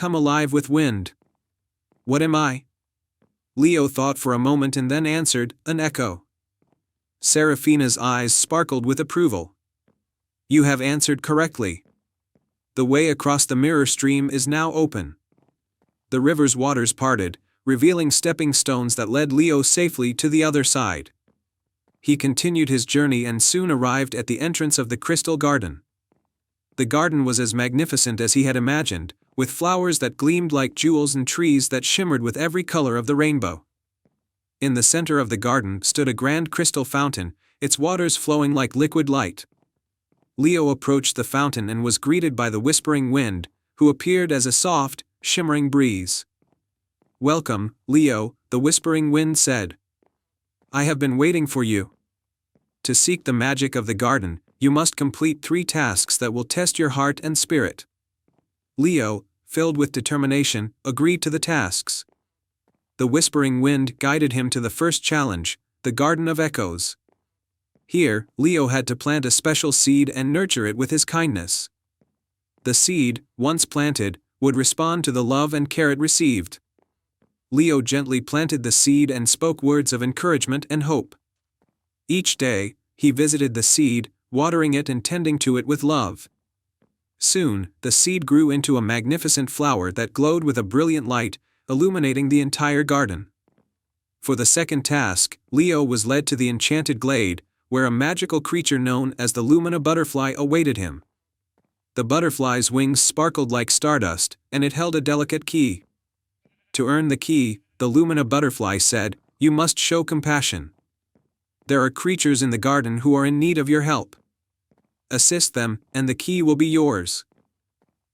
come alive with wind. What am I? Leo thought for a moment and then answered, an echo. Seraphina's eyes sparkled with approval. You have answered correctly. The way across the mirror stream is now open. The river's waters parted, revealing stepping stones that led Leo safely to the other side. He continued his journey and soon arrived at the entrance of the Crystal Garden. The garden was as magnificent as he had imagined, with flowers that gleamed like jewels and trees that shimmered with every color of the rainbow. In the center of the garden stood a grand crystal fountain, its waters flowing like liquid light. Leo approached the fountain and was greeted by the whispering wind, who appeared as a soft, shimmering breeze. Welcome, Leo, the whispering wind said. I have been waiting for you. To seek the magic of the garden, you must complete 3 tasks that will test your heart and spirit. Leo, filled with determination, agreed to the tasks. The whispering wind guided him to the first challenge, the Garden of Echoes. Here, Leo had to plant a special seed and nurture it with his kindness. The seed, once planted, would respond to the love and care it received. Leo gently planted the seed and spoke words of encouragement and hope. Each day, he visited the seed, watering it and tending to it with love. Soon, the seed grew into a magnificent flower that glowed with a brilliant light, illuminating the entire garden. For the second task, Leo was led to the enchanted glade, where a magical creature known as the Lumina butterfly awaited him. The butterfly's wings sparkled like stardust, and it held a delicate key. To earn the key, the Lumina butterfly said, you must show compassion. There are creatures in the garden who are in need of your help. Assist them, and the key will be yours.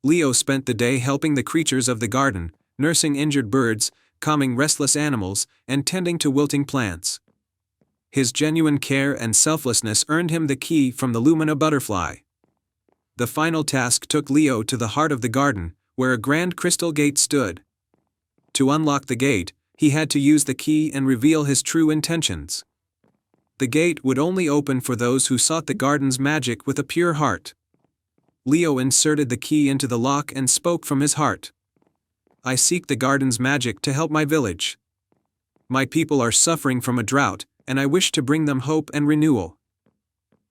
Leo spent the day helping the creatures of the garden, nursing injured birds, calming restless animals, and tending to wilting plants. His genuine care and selflessness earned him the key from the Lumina butterfly. The final task took Leo to the heart of the garden, where a grand crystal gate stood. To unlock the gate, he had to use the key and reveal his true intentions. The gate would only open for those who sought the garden's magic with a pure heart. Leo inserted the key into the lock and spoke from his heart. I seek the garden's magic to help my village. My people are suffering from a drought, and I wish to bring them hope and renewal.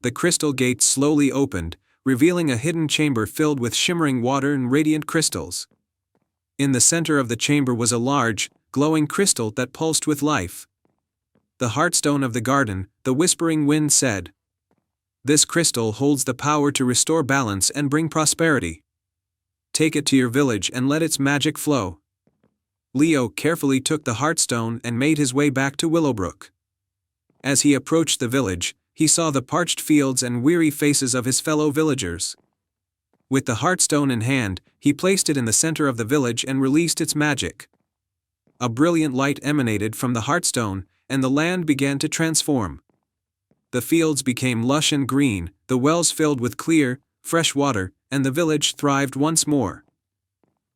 The crystal gate slowly opened, revealing a hidden chamber filled with shimmering water and radiant crystals. In the center of the chamber was a large, glowing crystal that pulsed with life. The heartstone of the garden, the whispering wind said. This crystal holds the power to restore balance and bring prosperity. Take it to your village and let its magic flow. Leo carefully took the heartstone and made his way back to Willowbrook. As he approached the village, he saw the parched fields and weary faces of his fellow villagers. With the heartstone in hand, he placed it in the center of the village and released its magic. A brilliant light emanated from the heartstone, and the land began to transform. The fields became lush and green, the wells filled with clear, fresh water, and the village thrived once more.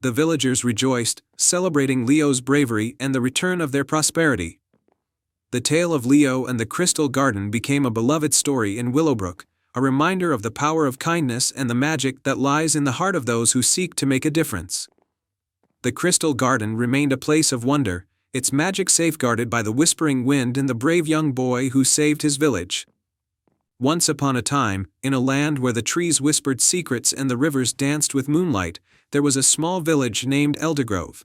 The villagers rejoiced, celebrating Leo's bravery and the return of their prosperity. The tale of Leo and the Crystal Garden became a beloved story in Willowbrook, a reminder of the power of kindness and the magic that lies in the heart of those who seek to make a difference. The Crystal Garden remained a place of wonder, its magic safeguarded by the whispering wind and the brave young boy who saved his village. Once upon a time, in a land where the trees whispered secrets and the rivers danced with moonlight, there was a small village named Eldergrove.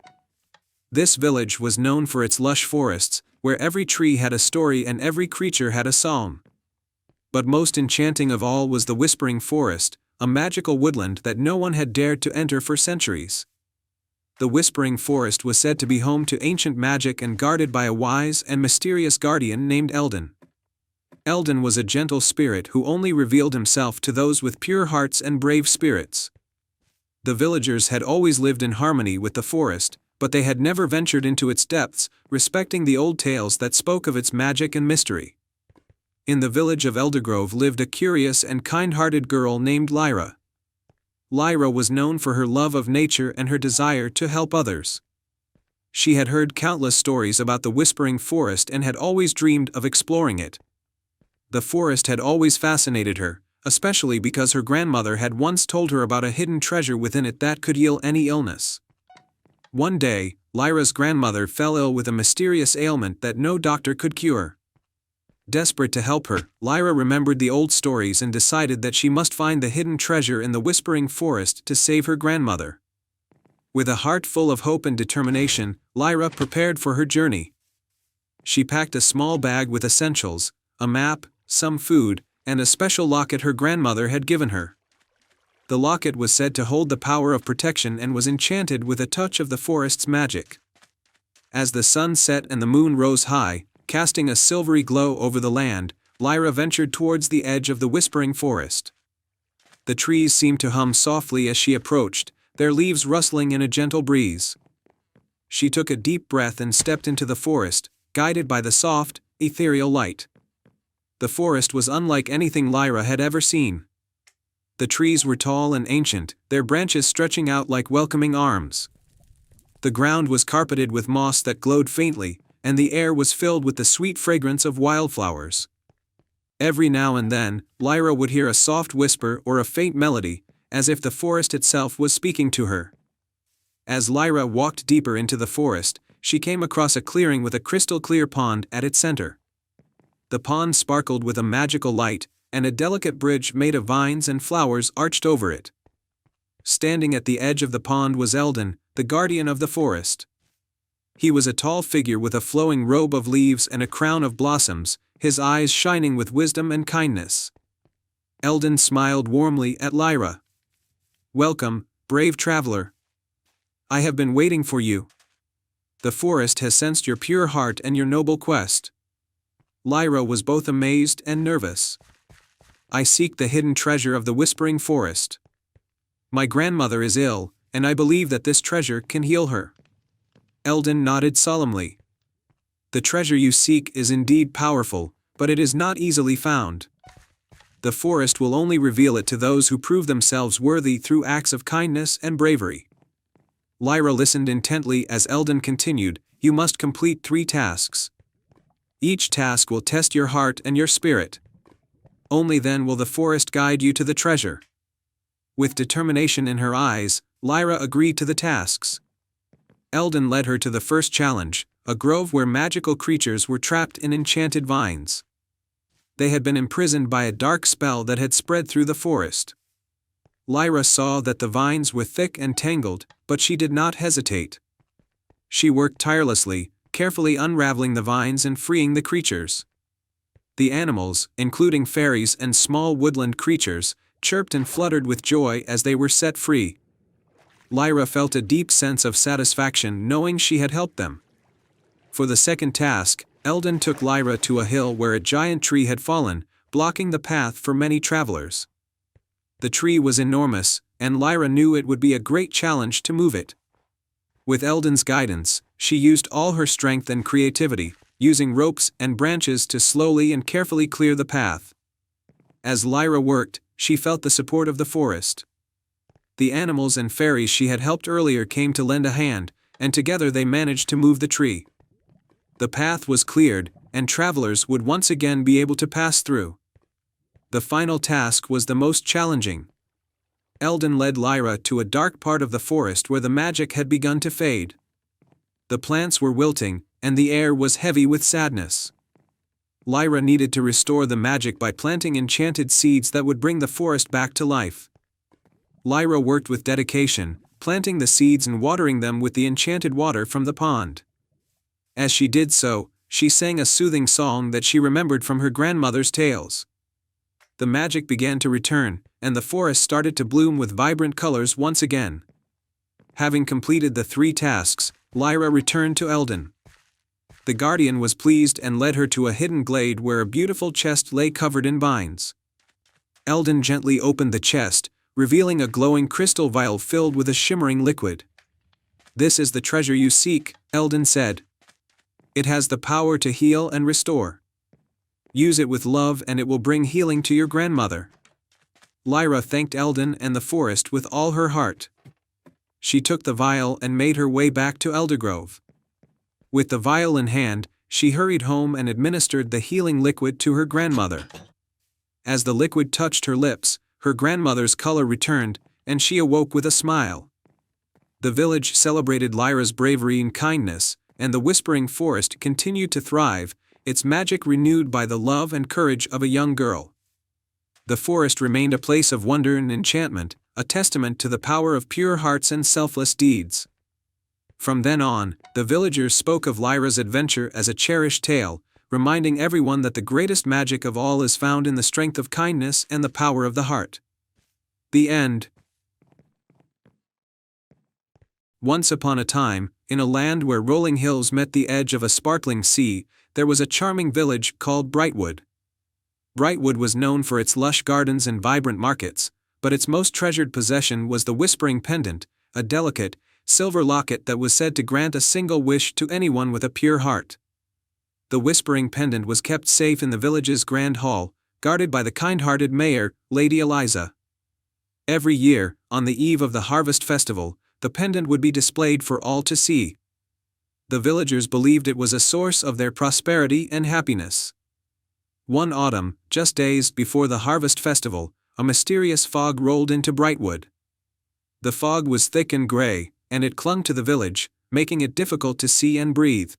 This village was known for its lush forests, where every tree had a story and every creature had a psalm. But most enchanting of all was the Whispering Forest, a magical woodland that no one had dared to enter for centuries. The Whispering Forest was said to be home to ancient magic and guarded by a wise and mysterious guardian named Eldon. Eldon was a gentle spirit who only revealed himself to those with pure hearts and brave spirits. The villagers had always lived in harmony with the forest, but they had never ventured into its depths, respecting the old tales that spoke of its magic and mystery. In the village of Eldergrove lived a curious and kind-hearted girl named Lyra. Lyra was known for her love of nature and her desire to help others. She had heard countless stories about the Whispering Forest and had always dreamed of exploring it. The forest had always fascinated her, especially because her grandmother had once told her about a hidden treasure within it that could heal any illness. One day, Lyra's grandmother fell ill with a mysterious ailment that no doctor could cure. Desperate to help her, Lyra remembered the old stories and decided that she must find the hidden treasure in the Whispering Forest to save her grandmother. With a heart full of hope and determination, Lyra prepared for her journey. She packed a small bag with essentials, a map, some food, and a special locket her grandmother had given her. The locket was said to hold the power of protection and was enchanted with a touch of the forest's magic. As the sun set and the moon rose high, casting a silvery glow over the land, Lyra ventured towards the edge of the Whispering Forest. The trees seemed to hum softly as she approached, their leaves rustling in a gentle breeze. She took a deep breath and stepped into the forest, guided by the soft, ethereal light. The forest was unlike anything Lyra had ever seen. The trees were tall and ancient, their branches stretching out like welcoming arms. The ground was carpeted with moss that glowed faintly, and the air was filled with the sweet fragrance of wildflowers. Every now and then, Lyra would hear a soft whisper or a faint melody, as if the forest itself was speaking to her. As Lyra walked deeper into the forest, she came across a clearing with a crystal-clear pond at its center. The pond sparkled with a magical light, and a delicate bridge made of vines and flowers arched over it. Standing at the edge of the pond was Eldon, the guardian of the forest. He was a tall figure with a flowing robe of leaves and a crown of blossoms, his eyes shining with wisdom and kindness. Eldon smiled warmly at Lyra. "Welcome, brave traveler. I have been waiting for you. The forest has sensed your pure heart and your noble quest." Lyra was both amazed and nervous. "I seek the hidden treasure of the Whispering Forest. My grandmother is ill, and I believe that this treasure can heal her." Eldon nodded solemnly. "The treasure you seek is indeed powerful, but it is not easily found. The forest will only reveal it to those who prove themselves worthy through acts of kindness and bravery." Lyra listened intently as Eldon continued, "You must complete 3 tasks. Each task will test your heart and your spirit. Only then will the forest guide you to the treasure." With determination in her eyes, Lyra agreed to the tasks. Eldon led her to the first challenge, a grove where magical creatures were trapped in enchanted vines. They had been imprisoned by a dark spell that had spread through the forest. Lyra saw that the vines were thick and tangled, but she did not hesitate. She worked tirelessly, carefully unraveling the vines and freeing the creatures. The animals, including fairies and small woodland creatures, chirped and fluttered with joy as they were set free. Lyra felt a deep sense of satisfaction knowing she had helped them. For the second task, Eldon took Lyra to a hill where a giant tree had fallen, blocking the path for many travelers. The tree was enormous, and Lyra knew it would be a great challenge to move it. With Eldon's guidance, she used all her strength and creativity, using ropes and branches to slowly and carefully clear the path. As Lyra worked, she felt the support of the forest. The animals and fairies she had helped earlier came to lend a hand, and together they managed to move the tree. The path was cleared, and travelers would once again be able to pass through. The final task was the most challenging. Eldon led Lyra to a dark part of the forest where the magic had begun to fade. The plants were wilting, and the air was heavy with sadness. Lyra needed to restore the magic by planting enchanted seeds that would bring the forest back to life. Lyra worked with dedication, planting the seeds and watering them with the enchanted water from the pond. As she did so, she sang a soothing song that she remembered from her grandmother's tales. The magic began to return, and the forest started to bloom with vibrant colors once again. Having completed the 3 tasks, Lyra returned to Eldon. The guardian was pleased and led her to a hidden glade where a beautiful chest lay covered in vines. Eldon gently opened the chest, revealing a glowing crystal vial filled with a shimmering liquid. "This is the treasure you seek," Eldon said. "It has the power to heal and restore. Use it with love and it will bring healing to your grandmother." Lyra thanked Eldon and the forest with all her heart. She took the vial and made her way back to Eldergrove. With the vial in hand, she hurried home and administered the healing liquid to her grandmother. As the liquid touched her lips, her grandmother's color returned, and she awoke with a smile. The village celebrated Lyra's bravery and kindness, and the Whispering Forest continued to thrive, its magic renewed by the love and courage of a young girl. The forest remained a place of wonder and enchantment, a testament to the power of pure hearts and selfless deeds. From then on, the villagers spoke of Lyra's adventure as a cherished tale, reminding everyone that the greatest magic of all is found in the strength of kindness and the power of the heart. The end. Once upon a time, in a land where rolling hills met the edge of a sparkling sea, there was a charming village called Brightwood. Brightwood was known for its lush gardens and vibrant markets, but its most treasured possession was the Whispering Pendant, a delicate, silver locket that was said to grant a single wish to anyone with a pure heart. The Whispering Pendant was kept safe in the village's grand hall, guarded by the kind-hearted mayor, Lady Eliza. Every year, on the eve of the harvest festival, the pendant would be displayed for all to see. The villagers believed it was a source of their prosperity and happiness. One autumn, just days before the harvest festival, a mysterious fog rolled into Brightwood. The fog was thick and gray, and it clung to the village, making it difficult to see and breathe.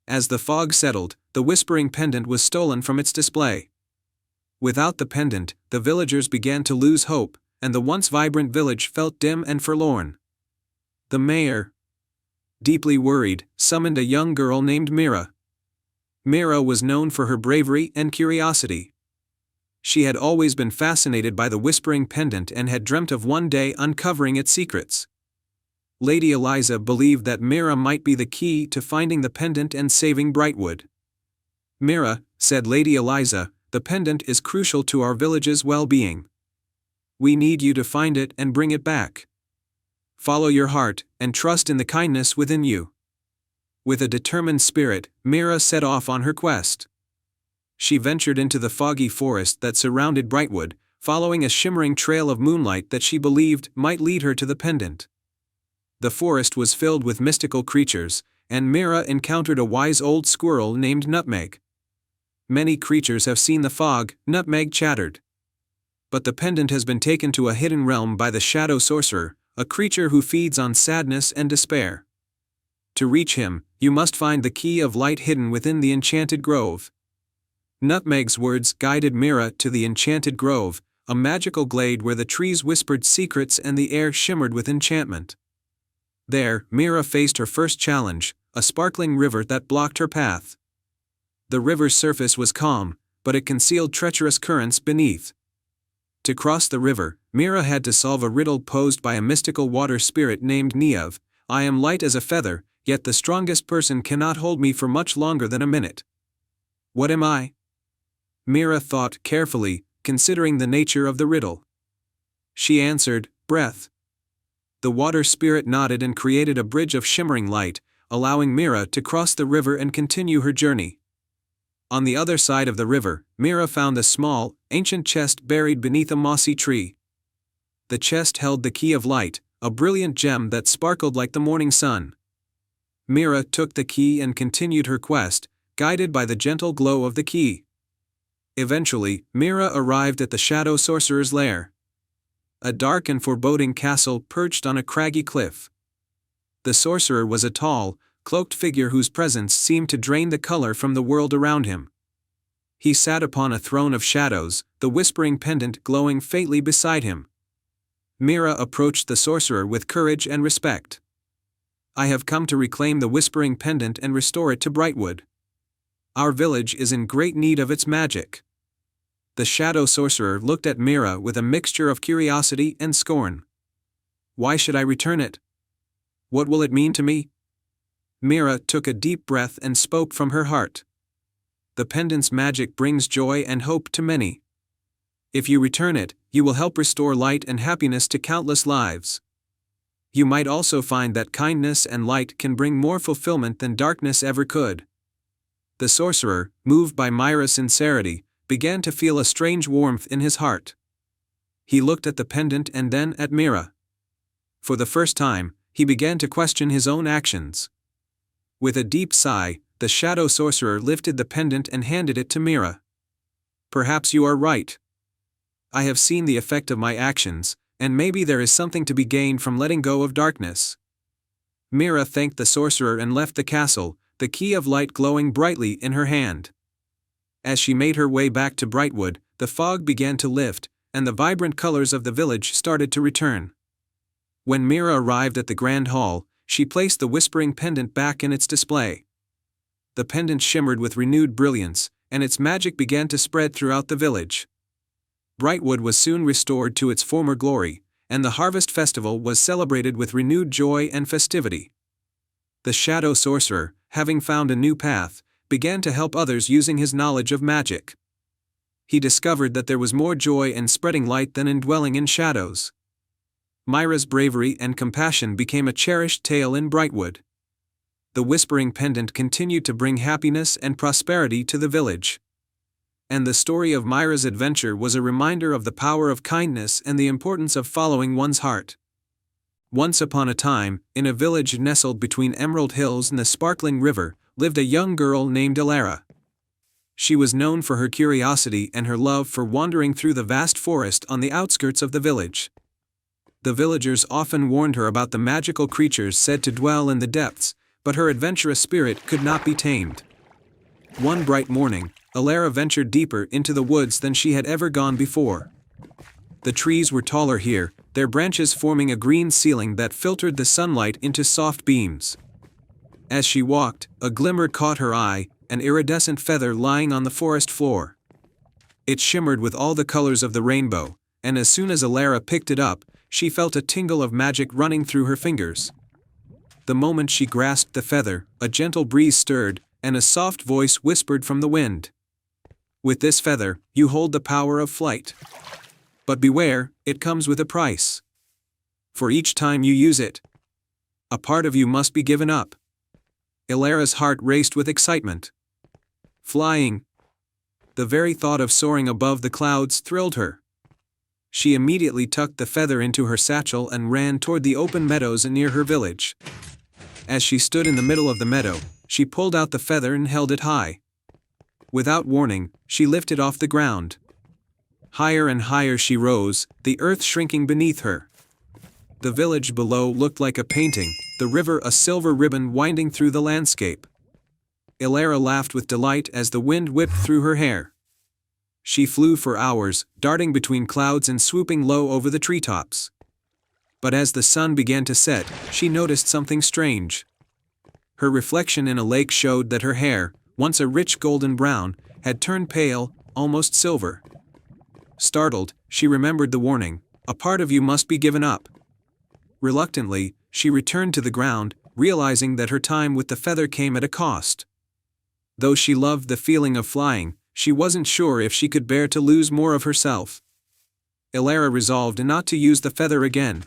As the fog settled, the Whispering Pendant was stolen from its display. Without the pendant, the villagers began to lose hope, and the once vibrant village felt dim and forlorn. The mayor, deeply worried, summoned a young girl named Mira. Mira was known for her bravery and curiosity. She had always been fascinated by the Whispering Pendant and had dreamt of one day uncovering its secrets. Lady Eliza believed that Mira might be the key to finding the pendant and saving Brightwood. "Mira," said Lady Eliza, "the pendant is crucial to our village's well-being. We need you to find it and bring it back. Follow your heart, and trust in the kindness within you." With a determined spirit, Mira set off on her quest. She ventured into the foggy forest that surrounded Brightwood, following a shimmering trail of moonlight that she believed might lead her to the pendant. The forest was filled with mystical creatures, and Mira encountered a wise old squirrel named Nutmeg. "Many creatures have seen the fog," Nutmeg chattered. "But the pendant has been taken to a hidden realm by the Shadow Sorcerer, a creature who feeds on sadness and despair. To reach him, you must find the key of light hidden within the Enchanted Grove." Nutmeg's words guided Mira to the Enchanted Grove, a magical glade where the trees whispered secrets and the air shimmered with enchantment. There, Mira faced her first challenge, a sparkling river that blocked her path. The river's surface was calm, but it concealed treacherous currents beneath. To cross the river, Mira had to solve a riddle posed by a mystical water spirit named Niev. "I am light as a feather, yet the strongest person cannot hold me for much longer than a minute. What am I?" Mira thought carefully, considering the nature of the riddle. She answered, "Breath." The water spirit nodded and created a bridge of shimmering light, allowing Mira to cross the river and continue her journey. On the other side of the river, Mira found a small, ancient chest buried beneath a mossy tree. The chest held the key of light, a brilliant gem that sparkled like the morning sun. Mira took the key and continued her quest, guided by the gentle glow of the key. Eventually, Mira arrived at the Shadow Sorcerer's lair. A dark and foreboding castle perched on a craggy cliff. The sorcerer was a tall, cloaked figure whose presence seemed to drain the color from the world around him. He sat upon a throne of shadows, the Whispering Pendant glowing faintly beside him. Mira approached the sorcerer with courage and respect. "I have come to reclaim the Whispering Pendant and restore it to Brightwood. Our village is in great need of its magic." The Shadow Sorcerer looked at Mira with a mixture of curiosity and scorn. "Why should I return it? What will it mean to me?" Mira took a deep breath and spoke from her heart. "The pendant's magic brings joy and hope to many. If you return it, you will help restore light and happiness to countless lives. You might also find that kindness and light can bring more fulfillment than darkness ever could." The sorcerer, moved by Mira's sincerity, began to feel a strange warmth in his heart. He looked at the pendant and then at Mira. For the first time, he began to question his own actions. With a deep sigh, the Shadow Sorcerer lifted the pendant and handed it to Mira. "Perhaps you are right. I have seen the effect of my actions, and maybe there is something to be gained from letting go of darkness. Mira thanked the sorcerer and left the castle, the key of light glowing brightly in her hand. As she made her way back to Brightwood, the fog began to lift, and the vibrant colors of the village started to return. When Mira arrived at the grand hall, she placed the whispering pendant back in its display. The pendant shimmered with renewed brilliance, and its magic began to spread throughout the village. Brightwood was soon restored to its former glory, and the harvest festival was celebrated with renewed joy and festivity. The shadow sorcerer, having found a new path, began to help others using his knowledge of magic. He discovered that there was more joy in spreading light than in dwelling in shadows. Mira's bravery and compassion became a cherished tale in Brightwood. The whispering pendant continued to bring happiness and prosperity to the village. And the story of Mira's adventure was a reminder of the power of kindness and the importance of following one's heart. Once upon a time, in a village nestled between Emerald Hills and the sparkling river, lived a young girl named Elara. She was known for her curiosity and her love for wandering through the vast forest on the outskirts of the village. The villagers often warned her about the magical creatures said to dwell in the depths, but her adventurous spirit could not be tamed. One bright morning, Elara ventured deeper into the woods than she had ever gone before. The trees were taller here, their branches forming a green ceiling that filtered the sunlight into soft beams. As she walked, a glimmer caught her eye, an iridescent feather lying on the forest floor. It shimmered with all the colors of the rainbow, and as soon as Elara picked it up, she felt a tingle of magic running through her fingers. The moment she grasped the feather, a gentle breeze stirred, and a soft voice whispered from the wind. "With this feather, you hold the power of flight. But beware, it comes with a price. For each time you use it, a part of you must be given up." Elara's heart raced with excitement. Flying. The very thought of soaring above the clouds thrilled her. She immediately tucked the feather into her satchel and ran toward the open meadows near her village. As she stood in the middle of the meadow, she pulled out the feather and held it high. Without warning, she lifted off the ground. Higher and higher she rose, the earth shrinking beneath her. The village below looked like a painting, the river a silver ribbon winding through the landscape. Elara laughed with delight as the wind whipped through her hair. She flew for hours, darting between clouds and swooping low over the treetops. But as the sun began to set, she noticed something strange. Her reflection in a lake showed that her hair, once a rich golden brown, had turned pale, almost silver. Startled, she remembered the warning, "A part of you must be given up." Reluctantly, she returned to the ground, realizing that her time with the feather came at a cost. Though she loved the feeling of flying, she wasn't sure if she could bear to lose more of herself. Elara resolved not to use the feather again.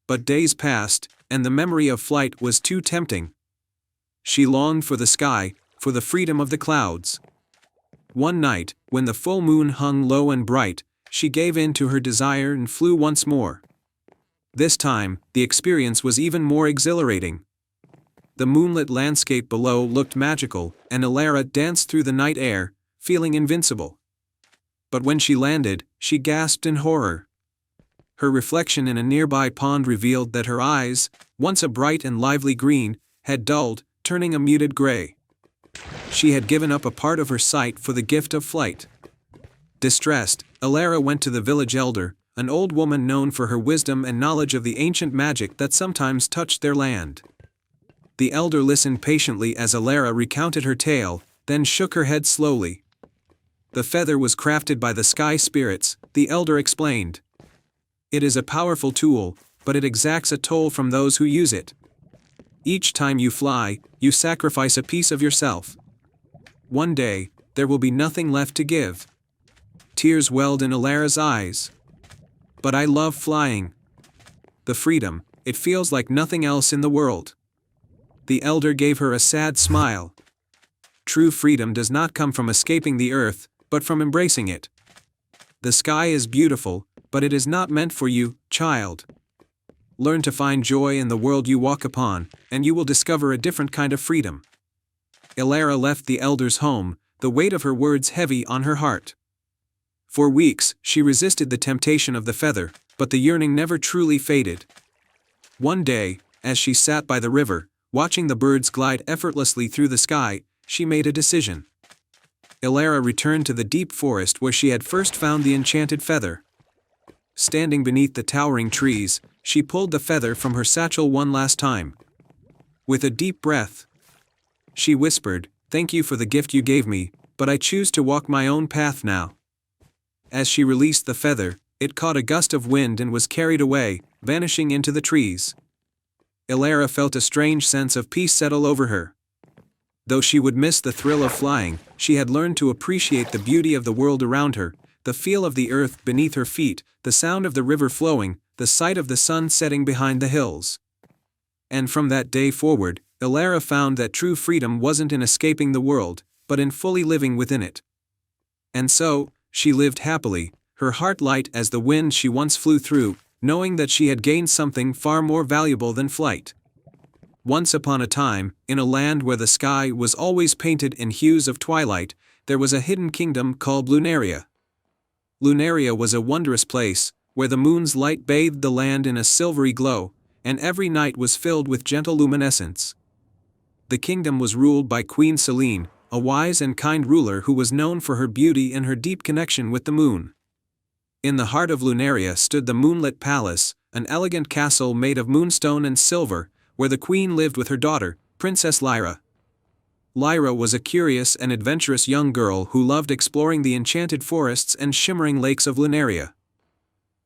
But days passed, and the memory of flight was too tempting. She longed for the sky, for the freedom of the clouds. One night, when the full moon hung low and bright, she gave in to her desire and flew once more. This time, the experience was even more exhilarating. The moonlit landscape below looked magical, and Elara danced through the night air, feeling invincible. But when she landed, she gasped in horror. Her reflection in a nearby pond revealed that her eyes, once a bright and lively green, had dulled, turning a muted gray. She had given up a part of her sight for the gift of flight. Distressed, Elara went to the village elder, an old woman known for her wisdom and knowledge of the ancient magic that sometimes touched their land. The elder listened patiently as Elara recounted her tale, then shook her head slowly. "The feather was crafted by the sky spirits," the elder explained. "It is a powerful tool, but it exacts a toll from those who use it. Each time you fly, you sacrifice a piece of yourself. One day, there will be nothing left to give." Tears welled in Elara's eyes. "But I love flying. The freedom, it feels like nothing else in the world." The elder gave her a sad smile. True freedom does not come from escaping the earth, but from embracing it. The sky is beautiful, but it is not meant for you, child. Learn to find joy in the world you walk upon, and you will discover a different kind of freedom. Elara left the elder's home, the weight of her words heavy on her heart. For weeks, she resisted the temptation of the feather, but the yearning never truly faded. One day, as she sat by the river, watching the birds glide effortlessly through the sky, she made a decision. Elara returned to the deep forest where she had first found the enchanted feather. Standing beneath the towering trees, she pulled the feather from her satchel one last time. With a deep breath, she whispered, "Thank you for the gift you gave me, but I choose to walk my own path now." As she released the feather, it caught a gust of wind and was carried away, vanishing into the trees. Elara felt a strange sense of peace settle over her. Though she would miss the thrill of flying, she had learned to appreciate the beauty of the world around her, the feel of the earth beneath her feet, the sound of the river flowing, the sight of the sun setting behind the hills. And from that day forward, Elara found that true freedom wasn't in escaping the world, but in fully living within it. And so, she lived happily, her heart light as the wind she once flew through, knowing that she had gained something far more valuable than flight. Once upon a time, in a land where the sky was always painted in hues of twilight, there was a hidden kingdom called Lunaria. Lunaria was a wondrous place, where the moon's light bathed the land in a silvery glow, and every night was filled with gentle luminescence. The kingdom was ruled by Queen Selene, a wise and kind ruler who was known for her beauty and her deep connection with the moon. In the heart of Lunaria stood the moonlit palace, an elegant castle made of moonstone and silver, where the queen lived with her daughter, Princess Lyra. Lyra was a curious and adventurous young girl who loved exploring the enchanted forests and shimmering lakes of Lunaria.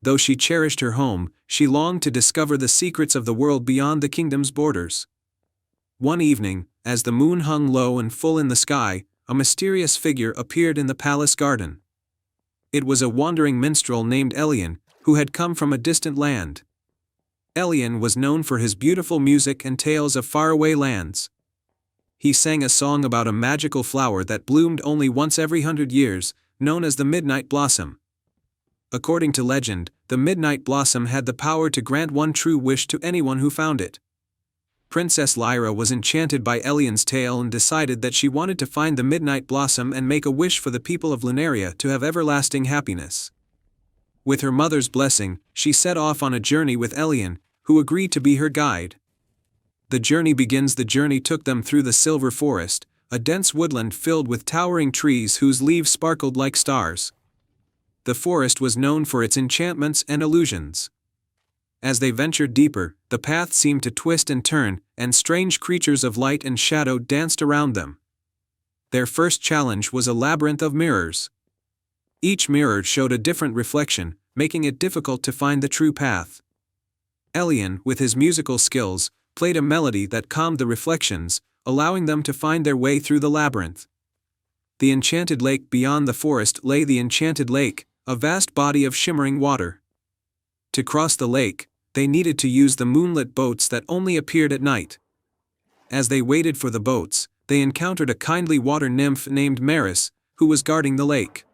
Though she cherished her home, she longed to discover the secrets of the world beyond the kingdom's borders. One evening, as the moon hung low and full in the sky, a mysterious figure appeared in the palace garden. It was a wandering minstrel named Elian, who had come from a distant land. Elian was known for his beautiful music and tales of faraway lands. He sang a song about a magical flower that bloomed only once every 100 years, known as the Midnight Blossom. According to legend, the Midnight Blossom had the power to grant one true wish to anyone who found it. Princess Lyra was enchanted by Elian's tale and decided that she wanted to find the Midnight Blossom and make a wish for the people of Lunaria to have everlasting happiness. With her mother's blessing, she set off on a journey with Elian, who agreed to be her guide. The journey took them through the Silver Forest, a dense woodland filled with towering trees whose leaves sparkled like stars. The forest was known for its enchantments and illusions. As they ventured deeper, the path seemed to twist and turn, and strange creatures of light and shadow danced around them. Their first challenge was a labyrinth of mirrors. Each mirror showed a different reflection, making it difficult to find the true path. Elian, with his musical skills, played a melody that calmed the reflections, allowing them to find their way through the labyrinth. The enchanted lake beyond the forest lay the enchanted lake, a vast body of shimmering water. To cross the lake, they needed to use the moonlit boats that only appeared at night. As they waited for the boats, they encountered a kindly water nymph named Maris, who was guarding the lake.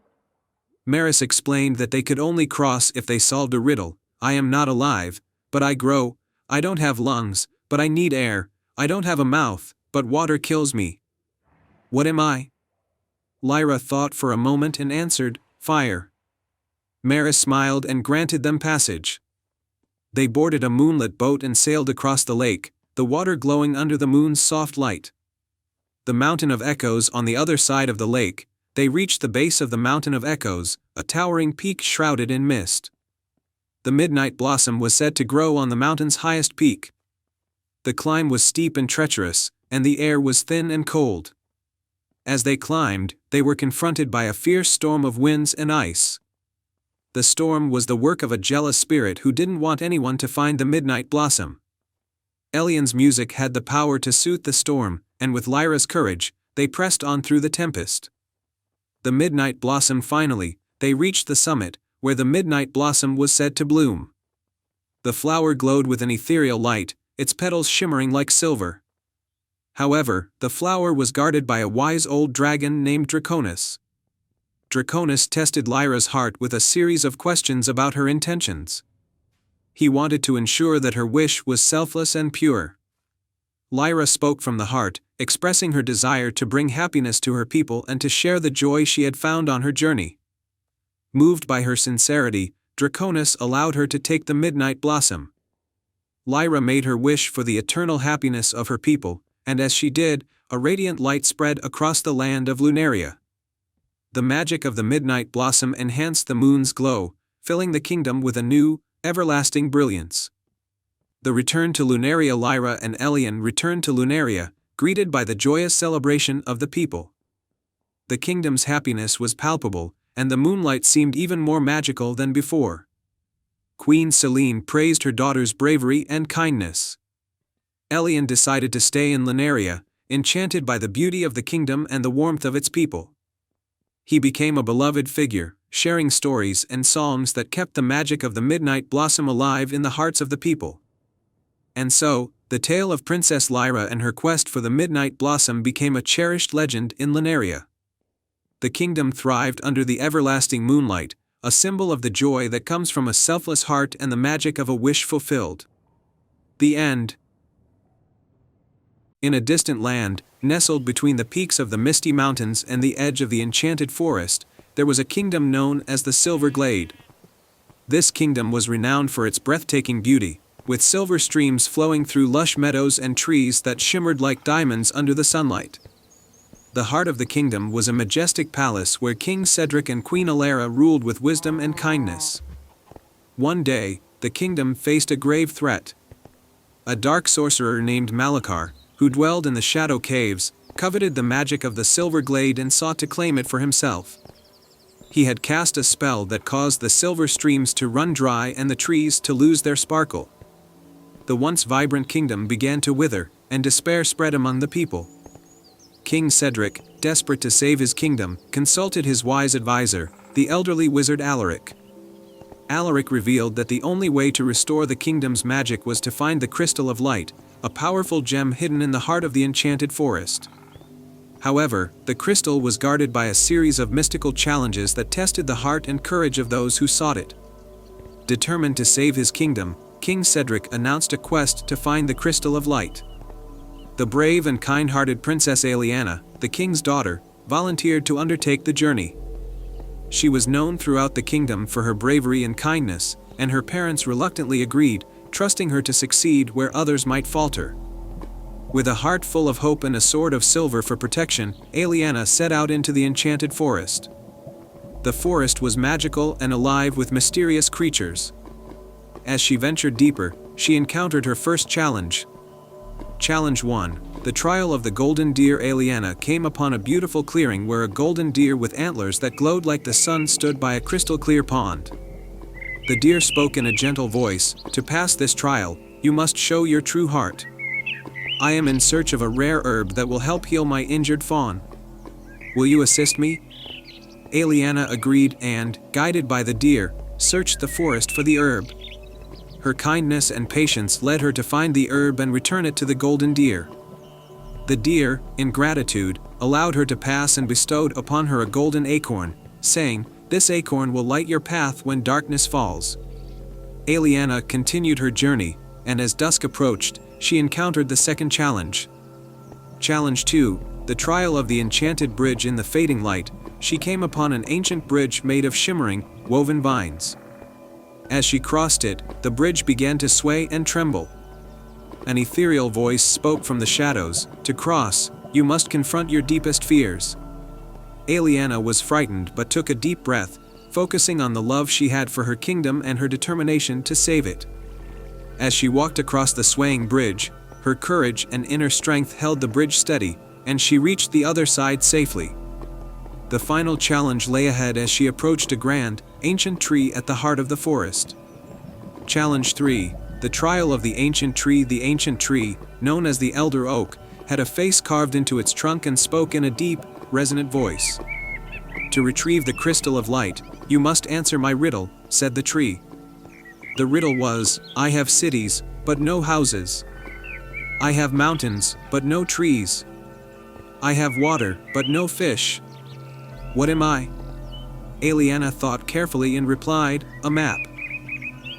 Maris explained that they could only cross if they solved a riddle. "I am not alive, but I grow. I don't have lungs, but I need air. I don't have a mouth, but water kills me. What am I?" Lyra thought for a moment and answered, "Fire." Maris smiled and granted them passage. They boarded a moonlit boat and sailed across the lake, the water glowing under the moon's soft light. The Mountain of Echoes on the other side of the lake, they reached the base of the Mountain of Echoes, a towering peak shrouded in mist. The Midnight Blossom was said to grow on the mountain's highest peak. The climb was steep and treacherous, and the air was thin and cold. As they climbed, they were confronted by a fierce storm of winds and ice. The storm was the work of a jealous spirit who didn't want anyone to find the Midnight Blossom. Elian's music had the power to soothe the storm, and with Lyra's courage, they pressed on through the tempest. The Midnight Blossom finally, they reached the summit, where the Midnight Blossom was said to bloom. The flower glowed with an ethereal light, its petals shimmering like silver. However, the flower was guarded by a wise old dragon named Draconis. Draconis tested Lyra's heart with a series of questions about her intentions. He wanted to ensure that her wish was selfless and pure. Lyra spoke from the heart, expressing her desire to bring happiness to her people and to share the joy she had found on her journey. Moved by her sincerity, Draconis allowed her to take the midnight blossom. Lyra made her wish for the eternal happiness of her people, and as she did, a radiant light spread across the land of Lunaria. The magic of the midnight blossom enhanced the moon's glow, filling the kingdom with a new, everlasting brilliance. The return to Lunaria. Lyra and Elian returned to Lunaria, greeted by the joyous celebration of the people. The kingdom's happiness was palpable, and the moonlight seemed even more magical than before. Queen Selene praised her daughter's bravery and kindness. Elian decided to stay in Lunaria, enchanted by the beauty of the kingdom and the warmth of its people. He became a beloved figure, sharing stories and psalms that kept the magic of the midnight blossom alive in the hearts of the people. And so, the tale of Princess Lyra and her quest for the midnight blossom became a cherished legend in Lunaria. The kingdom thrived under the everlasting moonlight, a symbol of the joy that comes from a selfless heart and the magic of a wish fulfilled. The end. In a distant land, nestled between the peaks of the misty mountains and the edge of the enchanted forest, there was a kingdom known as the Silver Glade. This kingdom was renowned for its breathtaking beauty, with silver streams flowing through lush meadows and trees that shimmered like diamonds under the sunlight. The heart of the kingdom was a majestic palace where King Cedric and Queen Alara ruled with wisdom and kindness. One day, the kingdom faced a grave threat. A dark sorcerer named Malachar, who dwelled in the Shadow Caves, coveted the magic of the Silver Glade and sought to claim it for himself. He had cast a spell that caused the silver streams to run dry and the trees to lose their sparkle. The once vibrant kingdom began to wither, and despair spread among the people. King Cedric, desperate to save his kingdom, consulted his wise advisor, the elderly wizard Alaric. Alaric revealed that the only way to restore the kingdom's magic was to find the Crystal of Light, a powerful gem hidden in the heart of the enchanted forest. However, the crystal was guarded by a series of mystical challenges that tested the heart and courage of those who sought it. Determined to save his kingdom, King Cedric announced a quest to find the Crystal of Light. The brave and kind-hearted Princess Eliana, the king's daughter, volunteered to undertake the journey. She was known throughout the kingdom for her bravery and kindness, and her parents reluctantly agreed, trusting her to succeed where others might falter. With a heart full of hope and a sword of silver for protection, Eliana set out into the enchanted forest. The forest was magical and alive with mysterious creatures. As she ventured deeper, she encountered her first challenge. Challenge 1. The Trial of the Golden Deer. Eliana came upon a beautiful clearing where a golden deer with antlers that glowed like the sun stood by a crystal-clear pond. The deer spoke in a gentle voice, "To pass this trial, you must show your true heart. I am in search of a rare herb that will help heal my injured fawn. Will you assist me?" Eliana agreed and, guided by the deer, searched the forest for the herb. Her kindness and patience led her to find the herb and return it to the golden deer. The deer, in gratitude, allowed her to pass and bestowed upon her a golden acorn, saying, "This acorn will light your path when darkness falls." Eliana continued her journey, and as dusk approached, she encountered the second challenge. Challenge 2. The Trial of the Enchanted Bridge. In the fading light, she came upon an ancient bridge made of shimmering, woven vines. As she crossed it, the bridge began to sway and tremble. An ethereal voice spoke from the shadows, "To cross, you must confront your deepest fears." Eliana was frightened but took a deep breath, focusing on the love she had for her kingdom and her determination to save it. As she walked across the swaying bridge, her courage and inner strength held the bridge steady, and she reached the other side safely. The final challenge lay ahead as she approached a grand, ancient tree at the heart of the forest. Challenge 3. The Trial of the Ancient Tree. The ancient tree, known as the Elder Oak, had a face carved into its trunk and spoke in a deep, resonant voice. "To retrieve the Crystal of Light, you must answer my riddle," said the tree. The riddle was, "I have cities, but no houses. I have mountains, but no trees. I have water, but no fish. What am I?" Eliana thought carefully and replied, "A map."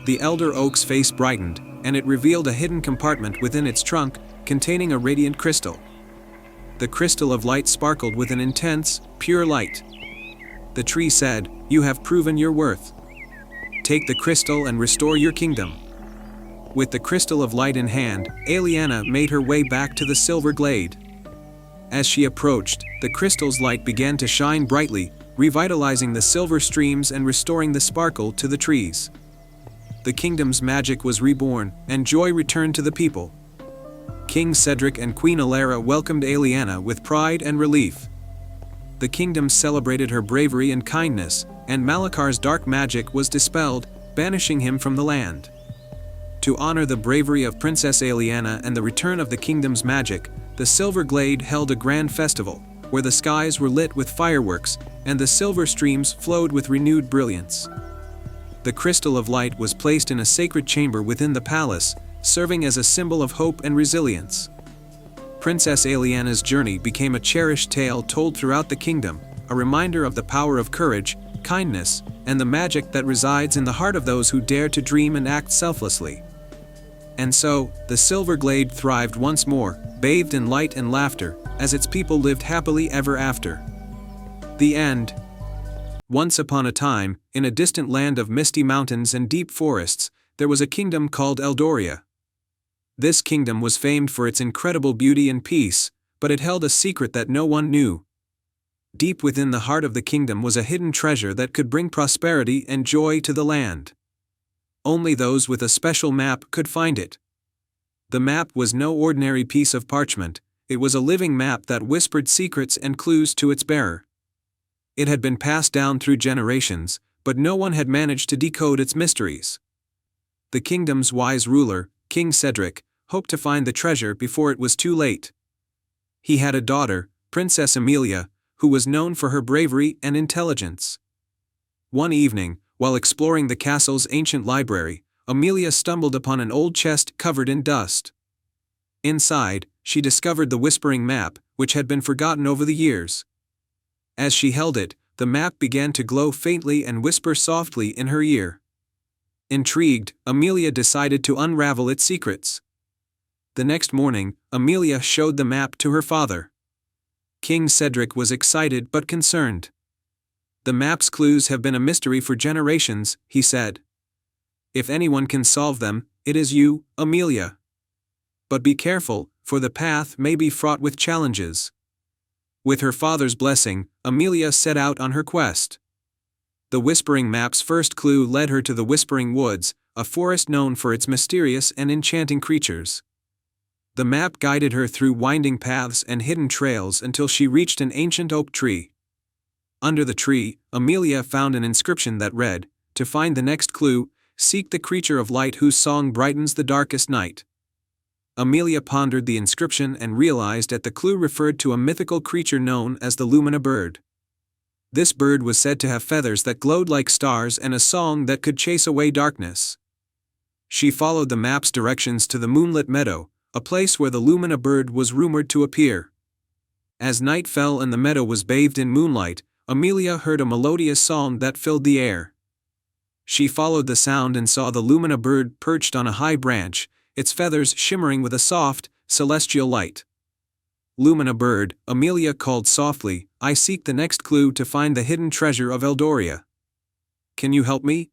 The Elder Oak's face brightened, and it revealed a hidden compartment within its trunk, containing a radiant crystal. The Crystal of Light sparkled with an intense, pure light. The tree said, "You have proven your worth. take the crystal and restore your kingdom." With the crystal of light in hand, Aeliana made her way back to the silver glade. As she approached, the crystal's light began to shine brightly, revitalizing the silver streams and restoring the sparkle to the trees. The kingdom's magic was reborn, and joy returned to the people. King Cedric and Queen Alara welcomed Aeliana with pride and relief. The kingdom celebrated her bravery and kindness, and Malakar's dark magic was dispelled, banishing him from the land. To honor the bravery of Princess Aeliana and the return of the kingdom's magic, the Silver Glade held a grand festival, where the skies were lit with fireworks, and the silver streams flowed with renewed brilliance. The crystal of light was placed in a sacred chamber within the palace, serving as a symbol of hope and resilience. Princess Aeliana's journey became a cherished tale told throughout the kingdom, a reminder of the power of courage, kindness, and the magic that resides in the heart of those who dare to dream and act selflessly. And so, the Silver Glade thrived once more, bathed in light and laughter, as its people lived happily ever after. The end. Once upon a time, in a distant land of misty mountains and deep forests, there was a kingdom called Eldoria. This kingdom was famed for its incredible beauty and peace, but it held a secret that no one knew. Deep within the heart of the kingdom was a hidden treasure that could bring prosperity and joy to the land. Only those with a special map could find it. The map was no ordinary piece of parchment, it was a living map that whispered secrets and clues to its bearer. It had been passed down through generations, but no one had managed to decode its mysteries. The kingdom's wise ruler, King Cedric, hoped to find the treasure before it was too late. He had a daughter, Princess Amelia, who was known for her bravery and intelligence. One evening, while exploring the castle's ancient library, Amelia stumbled upon an old chest covered in dust. Inside, she discovered the Whispering Map, which had been forgotten over the years. As she held it, the map began to glow faintly and whisper softly in her ear. Intrigued, Amelia decided to unravel its secrets. The next morning, Amelia showed the map to her father. King Cedric was excited but concerned. "The map's clues have been a mystery for generations," he said. "If anyone can solve them, it is you, Amelia. But be careful, for the path may be fraught with challenges." With her father's blessing, Amelia set out on her quest. The Whispering Map's first clue led her to the Whispering Woods, a forest known for its mysterious and enchanting creatures. The map guided her through winding paths and hidden trails until she reached an ancient oak tree. Under the tree, Amelia found an inscription that read, "To find the next clue, seek the creature of light whose song brightens the darkest night." Amelia pondered the inscription and realized that the clue referred to a mythical creature known as the Lumina bird. This bird was said to have feathers that glowed like stars and a song that could chase away darkness. She followed the map's directions to the moonlit meadow, a place where the Lumina bird was rumored to appear. As night fell and the meadow was bathed in moonlight, Amelia heard a melodious song that filled the air. She followed the sound and saw the Lumina bird perched on a high branch, its feathers shimmering with a soft, celestial light. "Lumina bird," Amelia called softly, "I seek the next clue to find the hidden treasure of Eldoria. Can you help me?"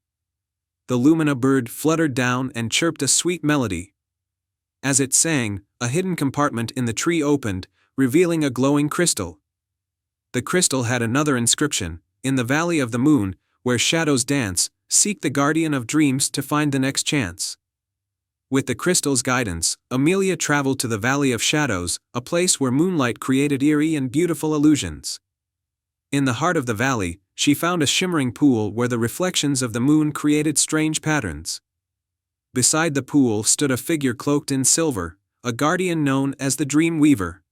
The Lumina bird fluttered down and chirped a sweet melody. As it sang, a hidden compartment in the tree opened, revealing a glowing crystal. The crystal had another inscription, "In the Valley of the Moon, where shadows dance, seek the guardian of dreams to find the next chance." With the crystal's guidance, Amelia traveled to the Valley of Shadows, a place where moonlight created eerie and beautiful illusions. In the heart of the valley, she found a shimmering pool where the reflections of the moon created strange patterns. Beside the pool stood a figure cloaked in silver, a guardian known as the Dream Weaver.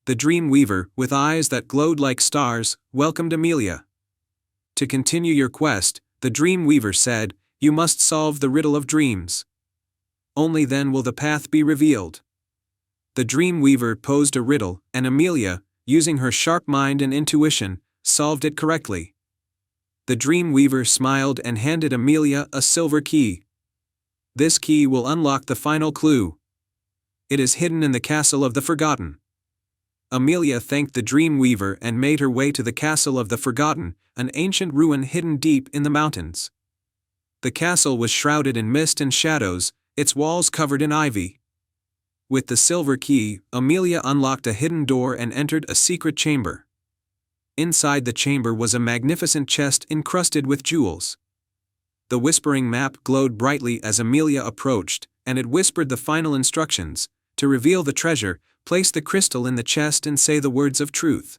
The Dream Weaver, with eyes that glowed like stars, welcomed Amelia. "To continue your quest," the Dream Weaver said, "you must solve the riddle of dreams. Only then will the path be revealed." The Dream Weaver posed a riddle, and Amelia, using her sharp mind and intuition, solved it correctly. The Dream Weaver smiled and handed Amelia a silver key. "This key will unlock the final clue. It is hidden in the Castle of the Forgotten." Amelia thanked the Dream Weaver and made her way to the Castle of the Forgotten, an ancient ruin hidden deep in the mountains. The castle was shrouded in mist and shadows, its walls covered in ivy. With the silver key, Amelia unlocked a hidden door and entered a secret chamber. Inside the chamber was a magnificent chest encrusted with jewels. The whispering map glowed brightly as Amelia approached, and it whispered the final instructions: to reveal the treasure, place the crystal in the chest and say the words of truth.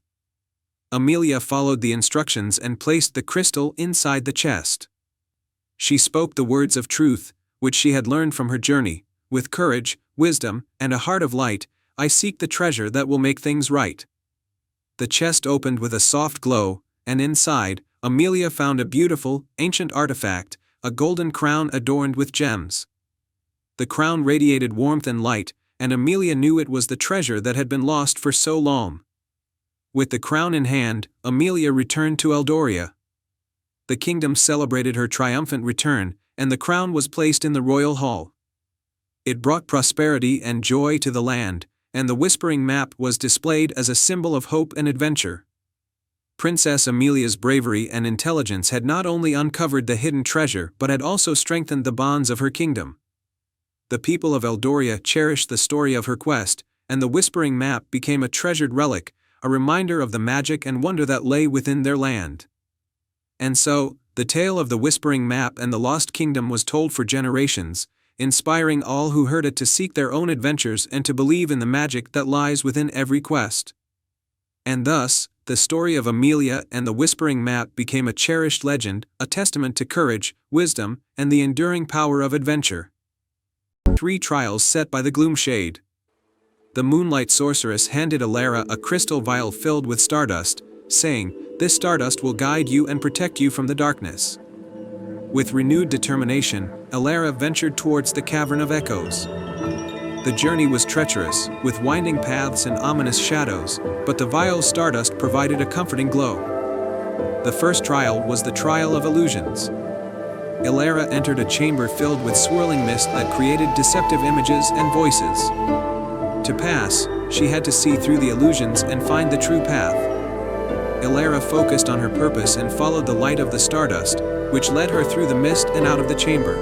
Amelia followed the instructions and placed the crystal inside the chest. She spoke the words of truth, which she had learned from her journey: with courage, wisdom, and a heart of light, I seek the treasure that will make things right. The chest opened with a soft glow, and inside, Amelia found a beautiful, ancient artifact, a golden crown adorned with gems. The crown radiated warmth and light, and Amelia knew it was the treasure that had been lost for so long. With the crown in hand, Amelia returned to Eldoria. The kingdom celebrated her triumphant return, and the crown was placed in the royal hall. It brought prosperity and joy to the land, and the whispering map was displayed as a symbol of hope and adventure. Princess Amelia's bravery and intelligence had not only uncovered the hidden treasure but had also strengthened the bonds of her kingdom. The people of Eldoria cherished the story of her quest, and the whispering map became a treasured relic, a reminder of the magic and wonder that lay within their land. And so, the tale of the whispering map and the lost kingdom was told for generations, inspiring all who heard it to seek their own adventures and to believe in the magic that lies within every quest. And thus, the story of Amelia and the whispering map became a cherished legend, a testament to courage, wisdom, and the enduring power of adventure. 3 trials set by the Gloomshade. The Moonlight Sorceress handed Elara a crystal vial filled with stardust, saying, "This stardust will guide you and protect you from the darkness." With renewed determination, Elara ventured towards the Cavern of Echoes. The journey was treacherous, with winding paths and ominous shadows, but the vial's stardust provided a comforting glow. The first trial was the Trial of Illusions. Elara entered a chamber filled with swirling mist that created deceptive images and voices. To pass, she had to see through the illusions and find the true path. Elara focused on her purpose and followed the light of the stardust, which led her through the mist and out of the chamber.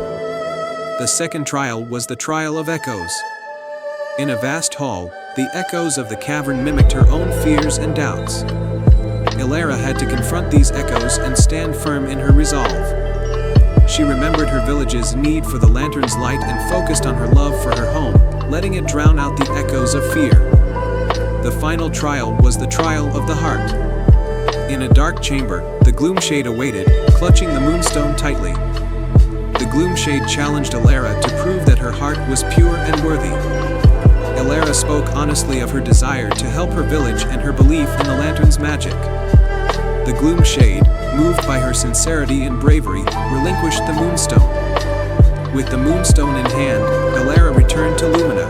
The second trial was the Trial of Echoes. In a vast hall, the echoes of the cavern mimicked her own fears and doubts. Elara had to confront these echoes and stand firm in her resolve. She remembered her village's need for the lantern's light and focused on her love for her home, letting it drown out the echoes of fear. The final trial was the Trial of the Heart. In a dark chamber, the Gloomshade awaited, clutching the moonstone tightly. The Gloomshade challenged Elara to prove that her heart was pure and worthy. Elara spoke honestly of her desire to help her village and her belief in the lantern's magic. The Gloomshade, moved by her sincerity and bravery, relinquished the moonstone. With the moonstone in hand, Elara returned to Lumina.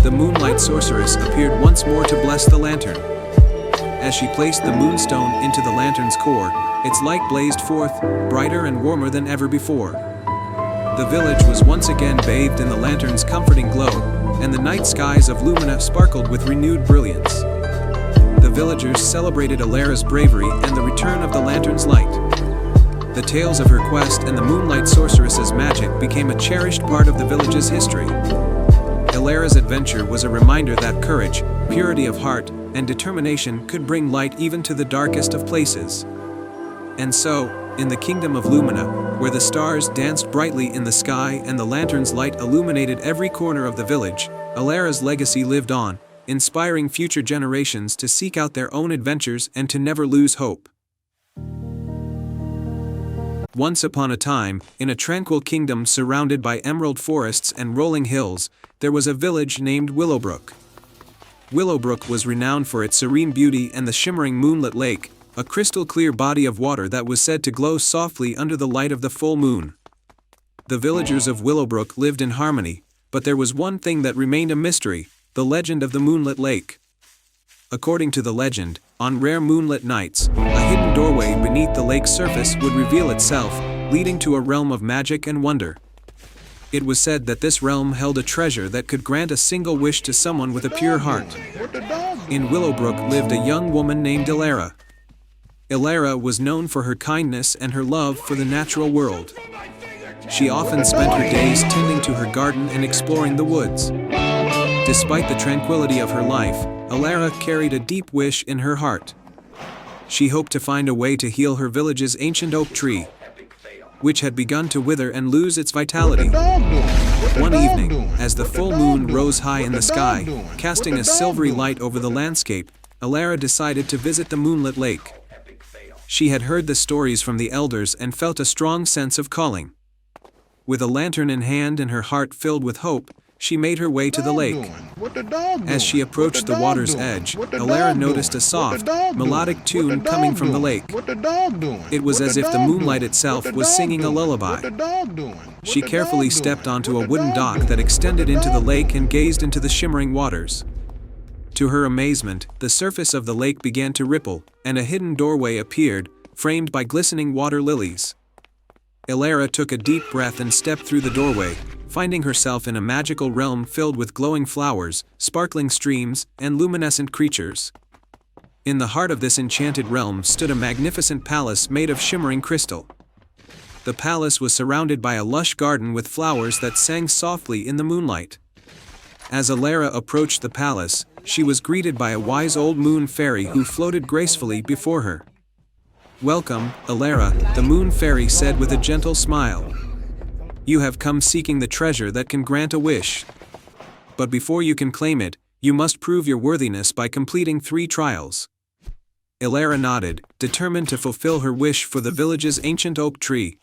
The Moonlight Sorceress appeared once more to bless the lantern. As she placed the moonstone into the lantern's core, its light blazed forth, brighter and warmer than ever before. The village was once again bathed in the lantern's comforting glow, and the night skies of Lumina sparkled with renewed brilliance. The villagers celebrated Elara's bravery and the return of the lantern's light. The tales of her quest and the Moonlight Sorceress's magic became a cherished part of the village's history. Elara's adventure was a reminder that courage, purity of heart, and determination could bring light even to the darkest of places. And so, in the kingdom of Lumina, where the stars danced brightly in the sky and the lantern's light illuminated every corner of the village, Elara's legacy lived on, inspiring future generations to seek out their own adventures and to never lose hope. Once upon a time, in a tranquil kingdom surrounded by emerald forests and rolling hills, there was a village named Willowbrook. Willowbrook was renowned for its serene beauty and the shimmering moonlit lake, a crystal-clear body of water that was said to glow softly under the light of the full moon. The villagers of Willowbrook lived in harmony, but there was one thing that remained a mystery: the legend of the moonlit lake. According to the legend, on rare moonlit nights, a hidden doorway beneath the lake's surface would reveal itself, leading to a realm of magic and wonder. It was said that this realm held a treasure that could grant a single wish to someone with a pure heart. In Willowbrook lived a young woman named Elara. Elara was known for her kindness and her love for the natural world. She often spent her days tending to her garden and exploring the woods. Despite the tranquility of her life, Alara carried a deep wish in her heart. She hoped to find a way to heal her village's ancient oak tree, which had begun to wither and lose its vitality. One evening, as the full moon rose high in the sky, casting a silvery light over the landscape, Alara decided to visit the moonlit lake. She had heard the stories from the elders and felt a strong sense of calling. With a lantern in hand and her heart filled with hope, she made her way to the lake. As she approached the water's edge, Alara noticed a soft, melodic tune coming from the lake. It was as if the moonlight itself was singing a lullaby. She carefully stepped onto a wooden dock that extended into the lake and gazed into the shimmering waters. To her amazement, the surface of the lake began to ripple, and a hidden doorway appeared, framed by glistening water lilies. Alara took a deep breath and stepped through the doorway, finding herself in a magical realm filled with glowing flowers, sparkling streams, and luminescent creatures. In the heart of this enchanted realm stood a magnificent palace made of shimmering crystal. The palace was surrounded by a lush garden with flowers that sang softly in the moonlight. As Alara approached the palace, she was greeted by a wise old moon fairy who floated gracefully before her. "Welcome, Alara," the moon fairy said with a gentle smile. "You have come seeking the treasure that can grant a wish. But before you can claim it, you must prove your worthiness by completing 3 trials." Alara nodded, determined to fulfill her wish for the village's ancient oak tree.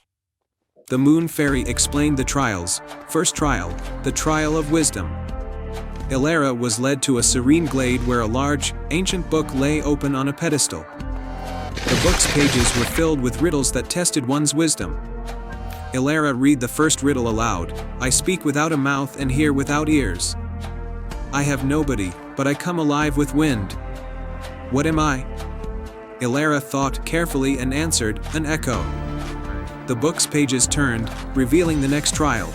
The moon fairy explained the trials. First trial, the trial of wisdom. Alara was led to a serene glade where a large, ancient book lay open on a pedestal. The book's pages were filled with riddles that tested one's wisdom. Alara read the first riddle aloud. "I speak without a mouth and hear without ears. I have nobody, but I come alive with wind. What am I?" Alara thought carefully and answered, "An echo." The book's pages turned, revealing the next trial.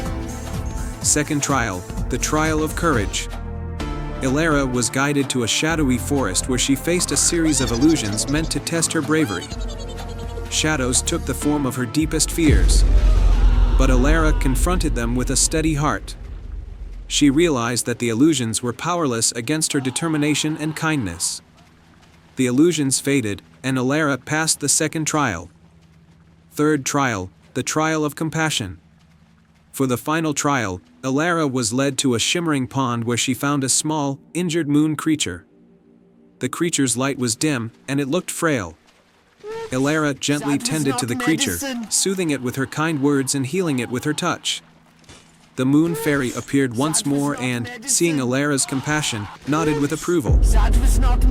Second trial, the trial of courage. Alara was guided to a shadowy forest where she faced a series of illusions meant to test her bravery. Shadows took the form of her deepest fears. But Alara confronted them with a steady heart. She realized that the illusions were powerless against her determination and kindness. The illusions faded, and Alara passed the second trial. Third trial, the trial of compassion. For the final trial, Alara was led to a shimmering pond where she found a small, injured moon creature. The creature's light was dim, and it looked frail. Alara gently tended to the creature, soothing it with her kind words and healing it with her touch. The moon fairy appeared once more and, seeing Alara's compassion, nodded with approval.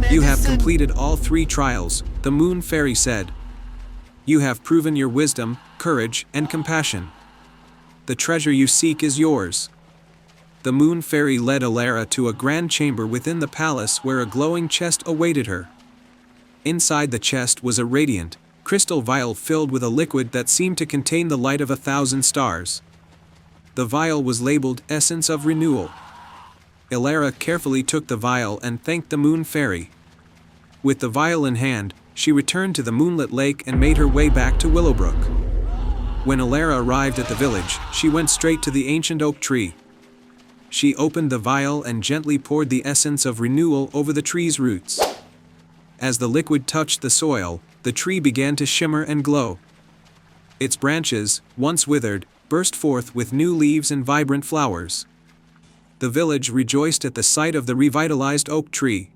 "You have completed all 3 trials," the moon fairy said. "You have proven your wisdom, courage, and compassion. The treasure you seek is yours." The moon fairy led Alara to a grand chamber within the palace where a glowing chest awaited her. Inside the chest was a radiant, crystal vial filled with a liquid that seemed to contain the light of 1,000 stars. The vial was labeled Essence of Renewal. Alara carefully took the vial and thanked the moon fairy. With the vial in hand, she returned to the moonlit lake and made her way back to Willowbrook. When Alara arrived at the village, she went straight to the ancient oak tree. She opened the vial and gently poured the essence of renewal over the tree's roots. As the liquid touched the soil, the tree began to shimmer and glow. Its branches, once withered, burst forth with new leaves and vibrant flowers. The village rejoiced at the sight of the revitalized oak tree.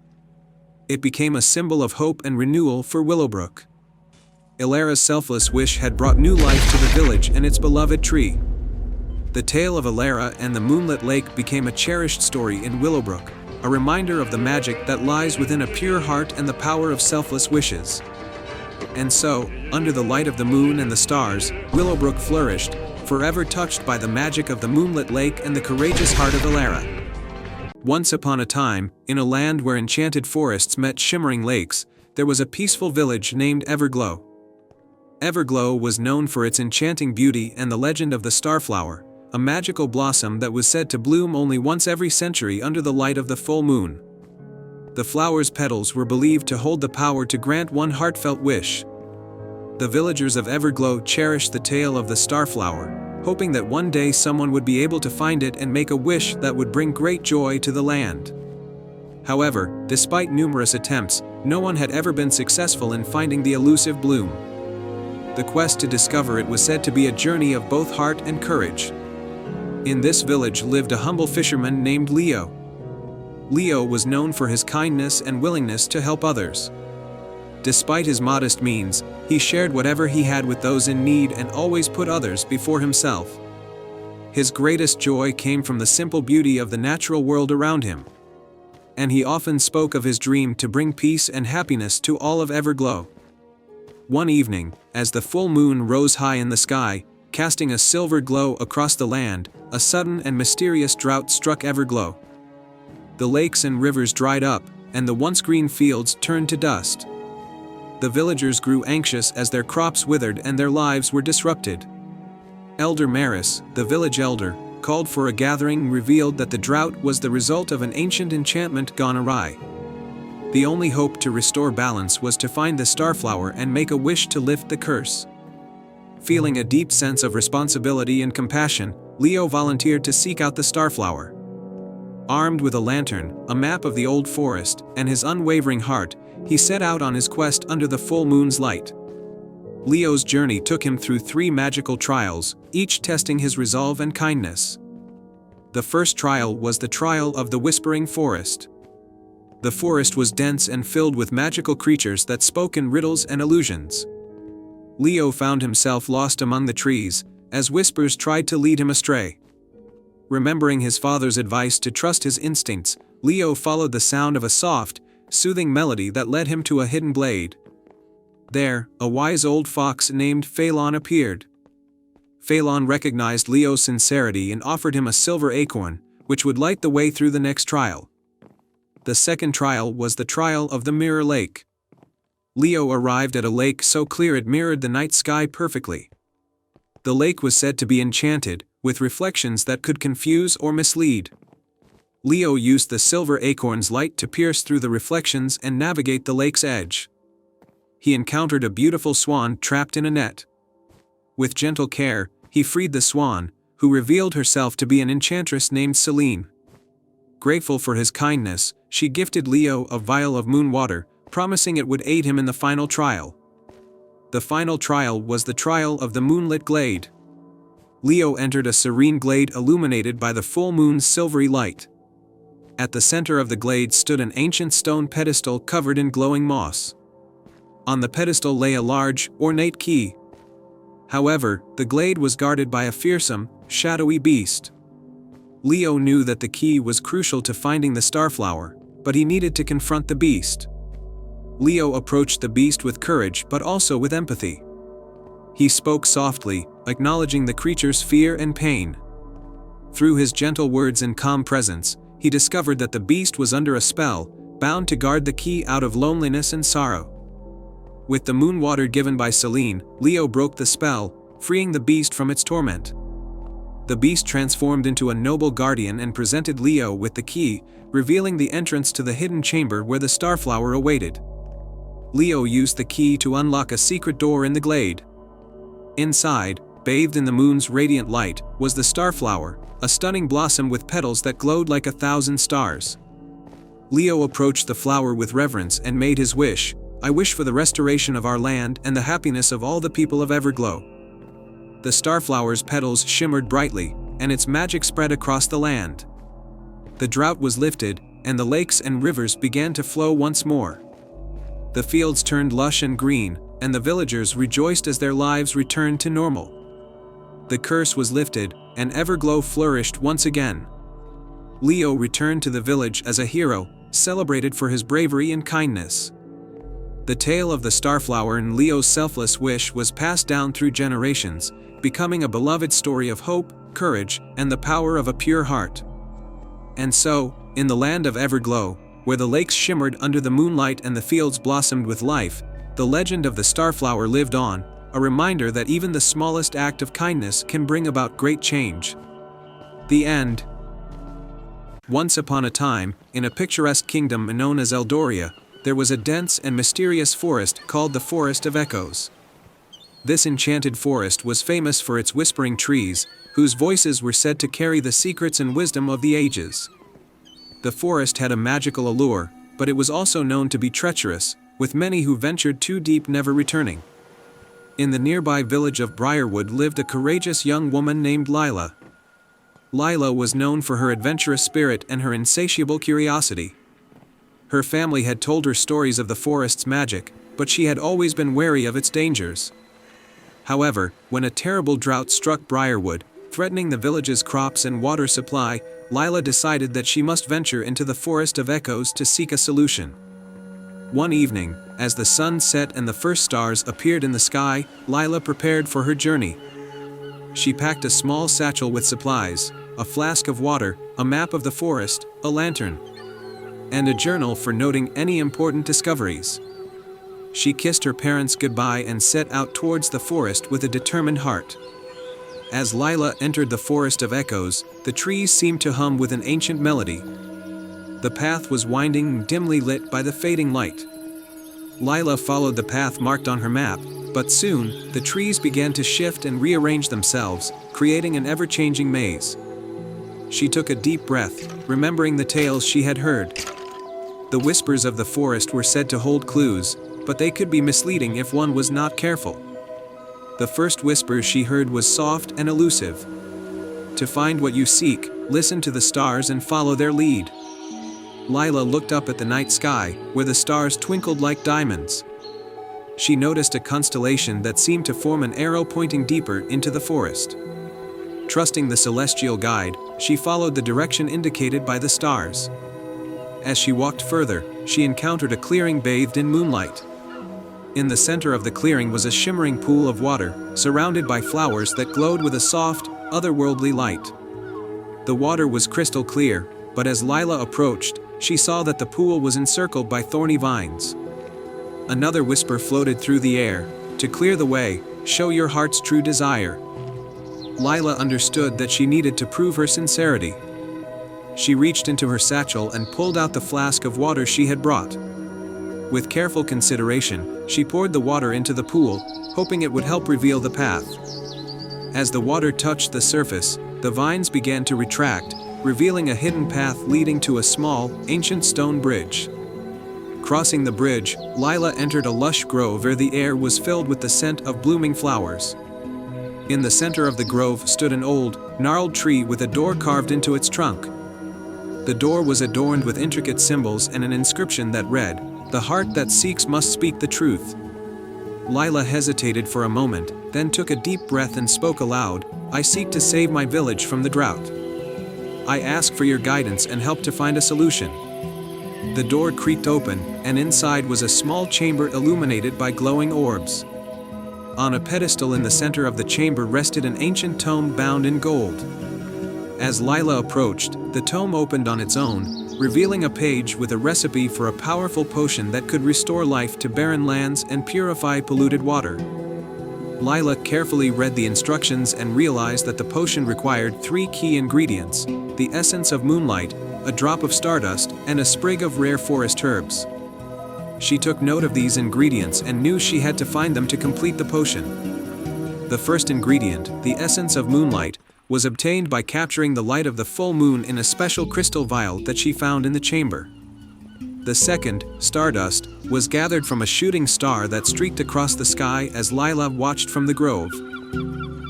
It became a symbol of hope and renewal for Willowbrook. Alara's selfless wish had brought new life to the village and its beloved tree. The tale of Alara and the moonlit lake became a cherished story in Willowbrook, a reminder of the magic that lies within a pure heart and the power of selfless wishes. And so, under the light of the moon and the stars, Willowbrook flourished, forever touched by the magic of the moonlit lake and the courageous heart of Alara. Once upon a time, in a land where enchanted forests met shimmering lakes, there was a peaceful village named Everglow. Everglow was known for its enchanting beauty and the legend of the starflower, a magical blossom that was said to bloom only once every century under the light of the full moon. The flower's petals were believed to hold the power to grant one heartfelt wish. The villagers of Everglow cherished the tale of the starflower, hoping that one day someone would be able to find it and make a wish that would bring great joy to the land. However, despite numerous attempts, no one had ever been successful in finding the elusive bloom. The quest to discover it was said to be a journey of both heart and courage. In this village lived a humble fisherman named Leo. Leo was known for his kindness and willingness to help others. Despite his modest means, he shared whatever he had with those in need and always put others before himself. His greatest joy came from the simple beauty of the natural world around him. And he often spoke of his dream to bring peace and happiness to all of Everglow. One evening, as the full moon rose high in the sky, casting a silver glow across the land, a sudden and mysterious drought struck Everglow. The lakes and rivers dried up, and the once green fields turned to dust. The villagers grew anxious as their crops withered and their lives were disrupted. Elder Maris, the village elder, called for a gathering and revealed that the drought was the result of an ancient enchantment gone awry. The only hope to restore balance was to find the starflower and make a wish to lift the curse. Feeling a deep sense of responsibility and compassion, Leo volunteered to seek out the starflower. Armed with a lantern, a map of the old forest, and his unwavering heart, he set out on his quest under the full moon's light. Leo's journey took him through 3 magical trials, each testing his resolve and kindness. The first trial was the trial of the Whispering Forest. The forest was dense and filled with magical creatures that spoke in riddles and illusions. Leo found himself lost among the trees, as whispers tried to lead him astray. Remembering his father's advice to trust his instincts, Leo followed the sound of a soft, soothing melody that led him to a hidden glade. There, a wise old fox named Phelan appeared. Phelan recognized Leo's sincerity and offered him a silver acorn, which would light the way through the next trial. The second trial was the trial of the Mirror Lake. Leo arrived at a lake so clear it mirrored the night sky perfectly. The lake was said to be enchanted, with reflections that could confuse or mislead. Leo used the silver acorn's light to pierce through the reflections and navigate the lake's edge. He encountered a beautiful swan trapped in a net. With gentle care, he freed the swan, who revealed herself to be an enchantress named Celine. Grateful for his kindness, she gifted Leo a vial of moon water, promising it would aid him in the final trial. The final trial was the trial of the moonlit glade. Leo entered a serene glade illuminated by the full moon's silvery light. At the center of the glade stood an ancient stone pedestal covered in glowing moss. On the pedestal lay a large, ornate key. However, the glade was guarded by a fearsome, shadowy beast. Leo knew that the key was crucial to finding the starflower, but he needed to confront the beast. Leo approached the beast with courage but also with empathy. He spoke softly, acknowledging the creature's fear and pain. Through his gentle words and calm presence, he discovered that the beast was under a spell, bound to guard the key out of loneliness and sorrow. With the moon water given by Celine, Leo broke the spell, freeing the beast from its torment. The beast transformed into a noble guardian and presented Leo with the key, revealing the entrance to the hidden chamber where the starflower awaited. Leo used the key to unlock a secret door in the glade. Inside, bathed in the moon's radiant light, was the starflower, a stunning blossom with petals that glowed like 1,000 stars. Leo approached the flower with reverence and made his wish, "I wish for the restoration of our land and the happiness of all the people of Everglow." The starflower's petals shimmered brightly, and its magic spread across the land. The drought was lifted, and the lakes and rivers began to flow once more. The fields turned lush and green, and the villagers rejoiced as their lives returned to normal. The curse was lifted, and Everglow flourished once again. Leo returned to the village as a hero, celebrated for his bravery and kindness. The tale of the starflower and Leo's selfless wish was passed down through generations, becoming a beloved story of hope, courage, and the power of a pure heart. And so, in the land of Everglow, where the lakes shimmered under the moonlight and the fields blossomed with life, the legend of the starflower lived on, a reminder that even the smallest act of kindness can bring about great change. The end. Once upon a time, in a picturesque kingdom known as Eldoria, there was a dense and mysterious forest called the Forest of Echoes. This enchanted forest was famous for its whispering trees, whose voices were said to carry the secrets and wisdom of the ages. The forest had a magical allure, but it was also known to be treacherous, with many who ventured too deep never returning. In the nearby village of Briarwood lived a courageous young woman named Lila. Lila was known for her adventurous spirit and her insatiable curiosity. Her family had told her stories of the forest's magic, but she had always been wary of its dangers. However, when a terrible drought struck Briarwood, threatening the village's crops and water supply, Lila decided that she must venture into the Forest of Echoes to seek a solution. One evening, as the sun set and the first stars appeared in the sky, Lila prepared for her journey. She packed a small satchel with supplies, a flask of water, a map of the forest, a lantern, and a journal for noting any important discoveries. She kissed her parents goodbye and set out towards the forest with a determined heart. As Lila entered the Forest of Echoes, the trees seemed to hum with an ancient melody. The path was winding, dimly lit by the fading light. Lila followed the path marked on her map, but soon, the trees began to shift and rearrange themselves, creating an ever-changing maze. She took a deep breath, remembering the tales she had heard. The whispers of the forest were said to hold clues, but they could be misleading if one was not careful. The first whisper she heard was soft and elusive. To find what you seek, listen to the stars and follow their lead. Lila looked up at the night sky, where the stars twinkled like diamonds. She noticed a constellation that seemed to form an arrow pointing deeper into the forest. Trusting the celestial guide, she followed the direction indicated by the stars. As she walked further, she encountered a clearing bathed in moonlight. In the center of the clearing was a shimmering pool of water, surrounded by flowers that glowed with a soft, otherworldly light. The water was crystal clear, but as Lila approached, she saw that the pool was encircled by thorny vines. Another whisper floated through the air, "To clear the way, show your heart's true desire." Lila understood that she needed to prove her sincerity. She reached into her satchel and pulled out the flask of water she had brought. With careful consideration, she poured the water into the pool, hoping it would help reveal the path. As the water touched the surface, the vines began to retract, revealing a hidden path leading to a small, ancient stone bridge. Crossing the bridge, Lila entered a lush grove where the air was filled with the scent of blooming flowers. In the center of the grove stood an old, gnarled tree with a door carved into its trunk. The door was adorned with intricate symbols and an inscription that read, "The heart that seeks must speak the truth." Lila hesitated for a moment, then took a deep breath and spoke aloud, "I seek to save my village from the drought. I ask for your guidance and help to find a solution." The door creaked open, and inside was a small chamber illuminated by glowing orbs. On a pedestal in the center of the chamber rested an ancient tome bound in gold. As Lila approached, the tome opened on its own, revealing a page with a recipe for a powerful potion that could restore life to barren lands and purify polluted water. Lila carefully read the instructions and realized that the potion required 3 key ingredients: the essence of moonlight, a drop of stardust, and a sprig of rare forest herbs. She took note of these ingredients and knew she had to find them to complete the potion. The first ingredient, the essence of moonlight, was obtained by capturing the light of the full moon in a special crystal vial that she found in the chamber. The second, stardust, was gathered from a shooting star that streaked across the sky as Lila watched from the grove.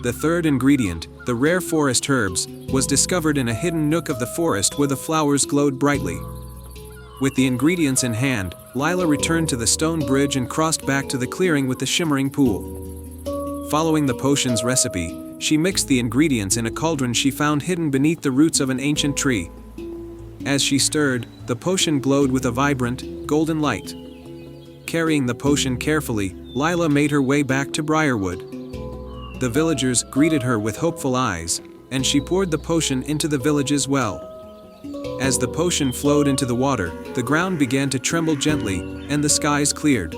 The third ingredient, the rare forest herbs, was discovered in a hidden nook of the forest where the flowers glowed brightly. With the ingredients in hand, Lila returned to the stone bridge and crossed back to the clearing with the shimmering pool. Following the potion's recipe, she mixed the ingredients in a cauldron she found hidden beneath the roots of an ancient tree. As she stirred, the potion glowed with a vibrant, golden light. Carrying the potion carefully, Lila made her way back to Briarwood. The villagers greeted her with hopeful eyes, and she poured the potion into the village's well. As the potion flowed into the water, the ground began to tremble gently, and the skies cleared.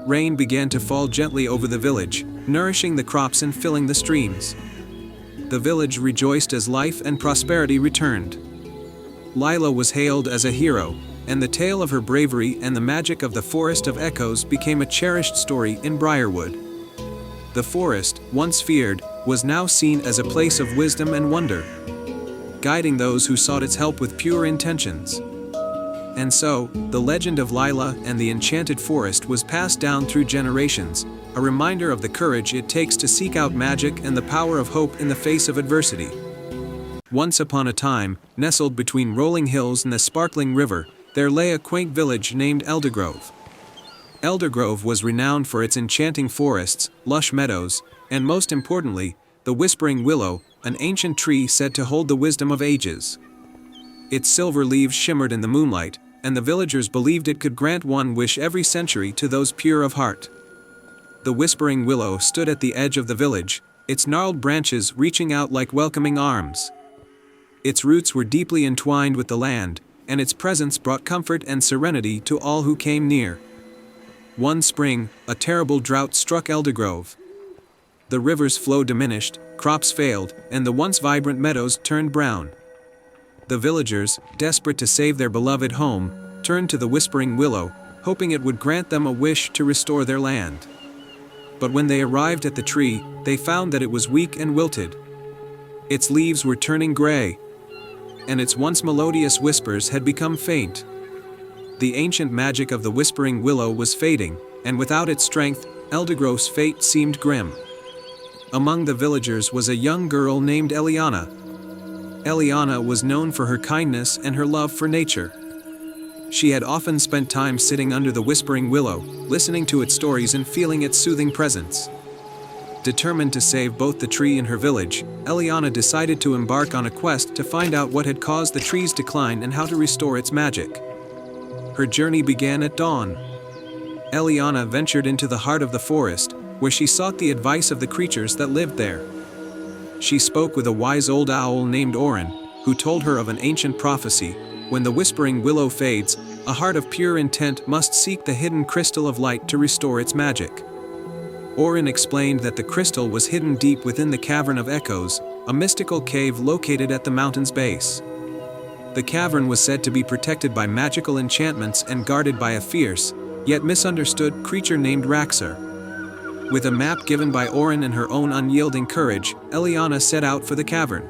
Rain began to fall gently over the village, nourishing the crops and filling the streams. The village rejoiced as life and prosperity returned. Lila was hailed as a hero, and the tale of her bravery and the magic of the Forest of Echoes became a cherished story in Briarwood. The forest, once feared, was now seen as a place of wisdom and wonder, guiding those who sought its help with pure intentions. And so, the legend of Lila and the Enchanted Forest was passed down through generations, a reminder of the courage it takes to seek out magic and the power of hope in the face of adversity. Once upon a time, nestled between rolling hills and the sparkling river, there lay a quaint village named Eldergrove. Eldergrove was renowned for its enchanting forests, lush meadows, and most importantly, the Whispering Willow, an ancient tree said to hold the wisdom of ages. Its silver leaves shimmered in the moonlight, and the villagers believed it could grant one wish every century to those pure of heart. The Whispering Willow stood at the edge of the village, its gnarled branches reaching out like welcoming arms. Its roots were deeply entwined with the land, and its presence brought comfort and serenity to all who came near. One spring, a terrible drought struck Eldergrove. The river's flow diminished, crops failed, and the once vibrant meadows turned brown. The villagers, desperate to save their beloved home, turned to the Whispering Willow, hoping it would grant them a wish to restore their land. But when they arrived at the tree, they found that it was weak and wilted. Its leaves were turning gray, and its once melodious whispers had become faint. The ancient magic of the Whispering Willow was fading, and without its strength, Eldergrove's fate seemed grim. Among the villagers was a young girl named Eliana. Eliana was known for her kindness and her love for nature. She had often spent time sitting under the Whispering Willow, listening to its stories and feeling its soothing presence. Determined to save both the tree and her village, Eliana decided to embark on a quest to find out what had caused the tree's decline and how to restore its magic. Her journey began at dawn. Eliana ventured into the heart of the forest, where she sought the advice of the creatures that lived there. She spoke with a wise old owl named Orin, who told her of an ancient prophecy: when the Whispering Willow fades, a heart of pure intent must seek the hidden crystal of light to restore its magic. Orin explained that the crystal was hidden deep within the Cavern of Echoes, a mystical cave located at the mountain's base. The cavern was said to be protected by magical enchantments and guarded by a fierce, yet misunderstood creature named Raxer. With a map given by Orin and her own unyielding courage, Eliana set out for the cavern.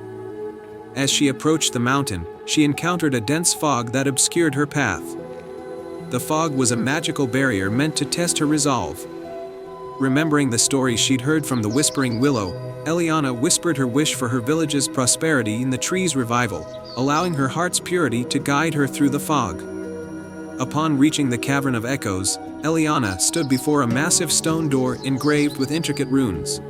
As she approached the mountain, she encountered a dense fog that obscured her path. The fog was a magical barrier meant to test her resolve. Remembering the stories she'd heard from the Whispering Willow, Eliana whispered her wish for her village's prosperity in the tree's revival, allowing her heart's purity to guide her through the fog. Upon reaching the Cavern of Echoes, Eliana stood before a massive stone door engraved with intricate runes.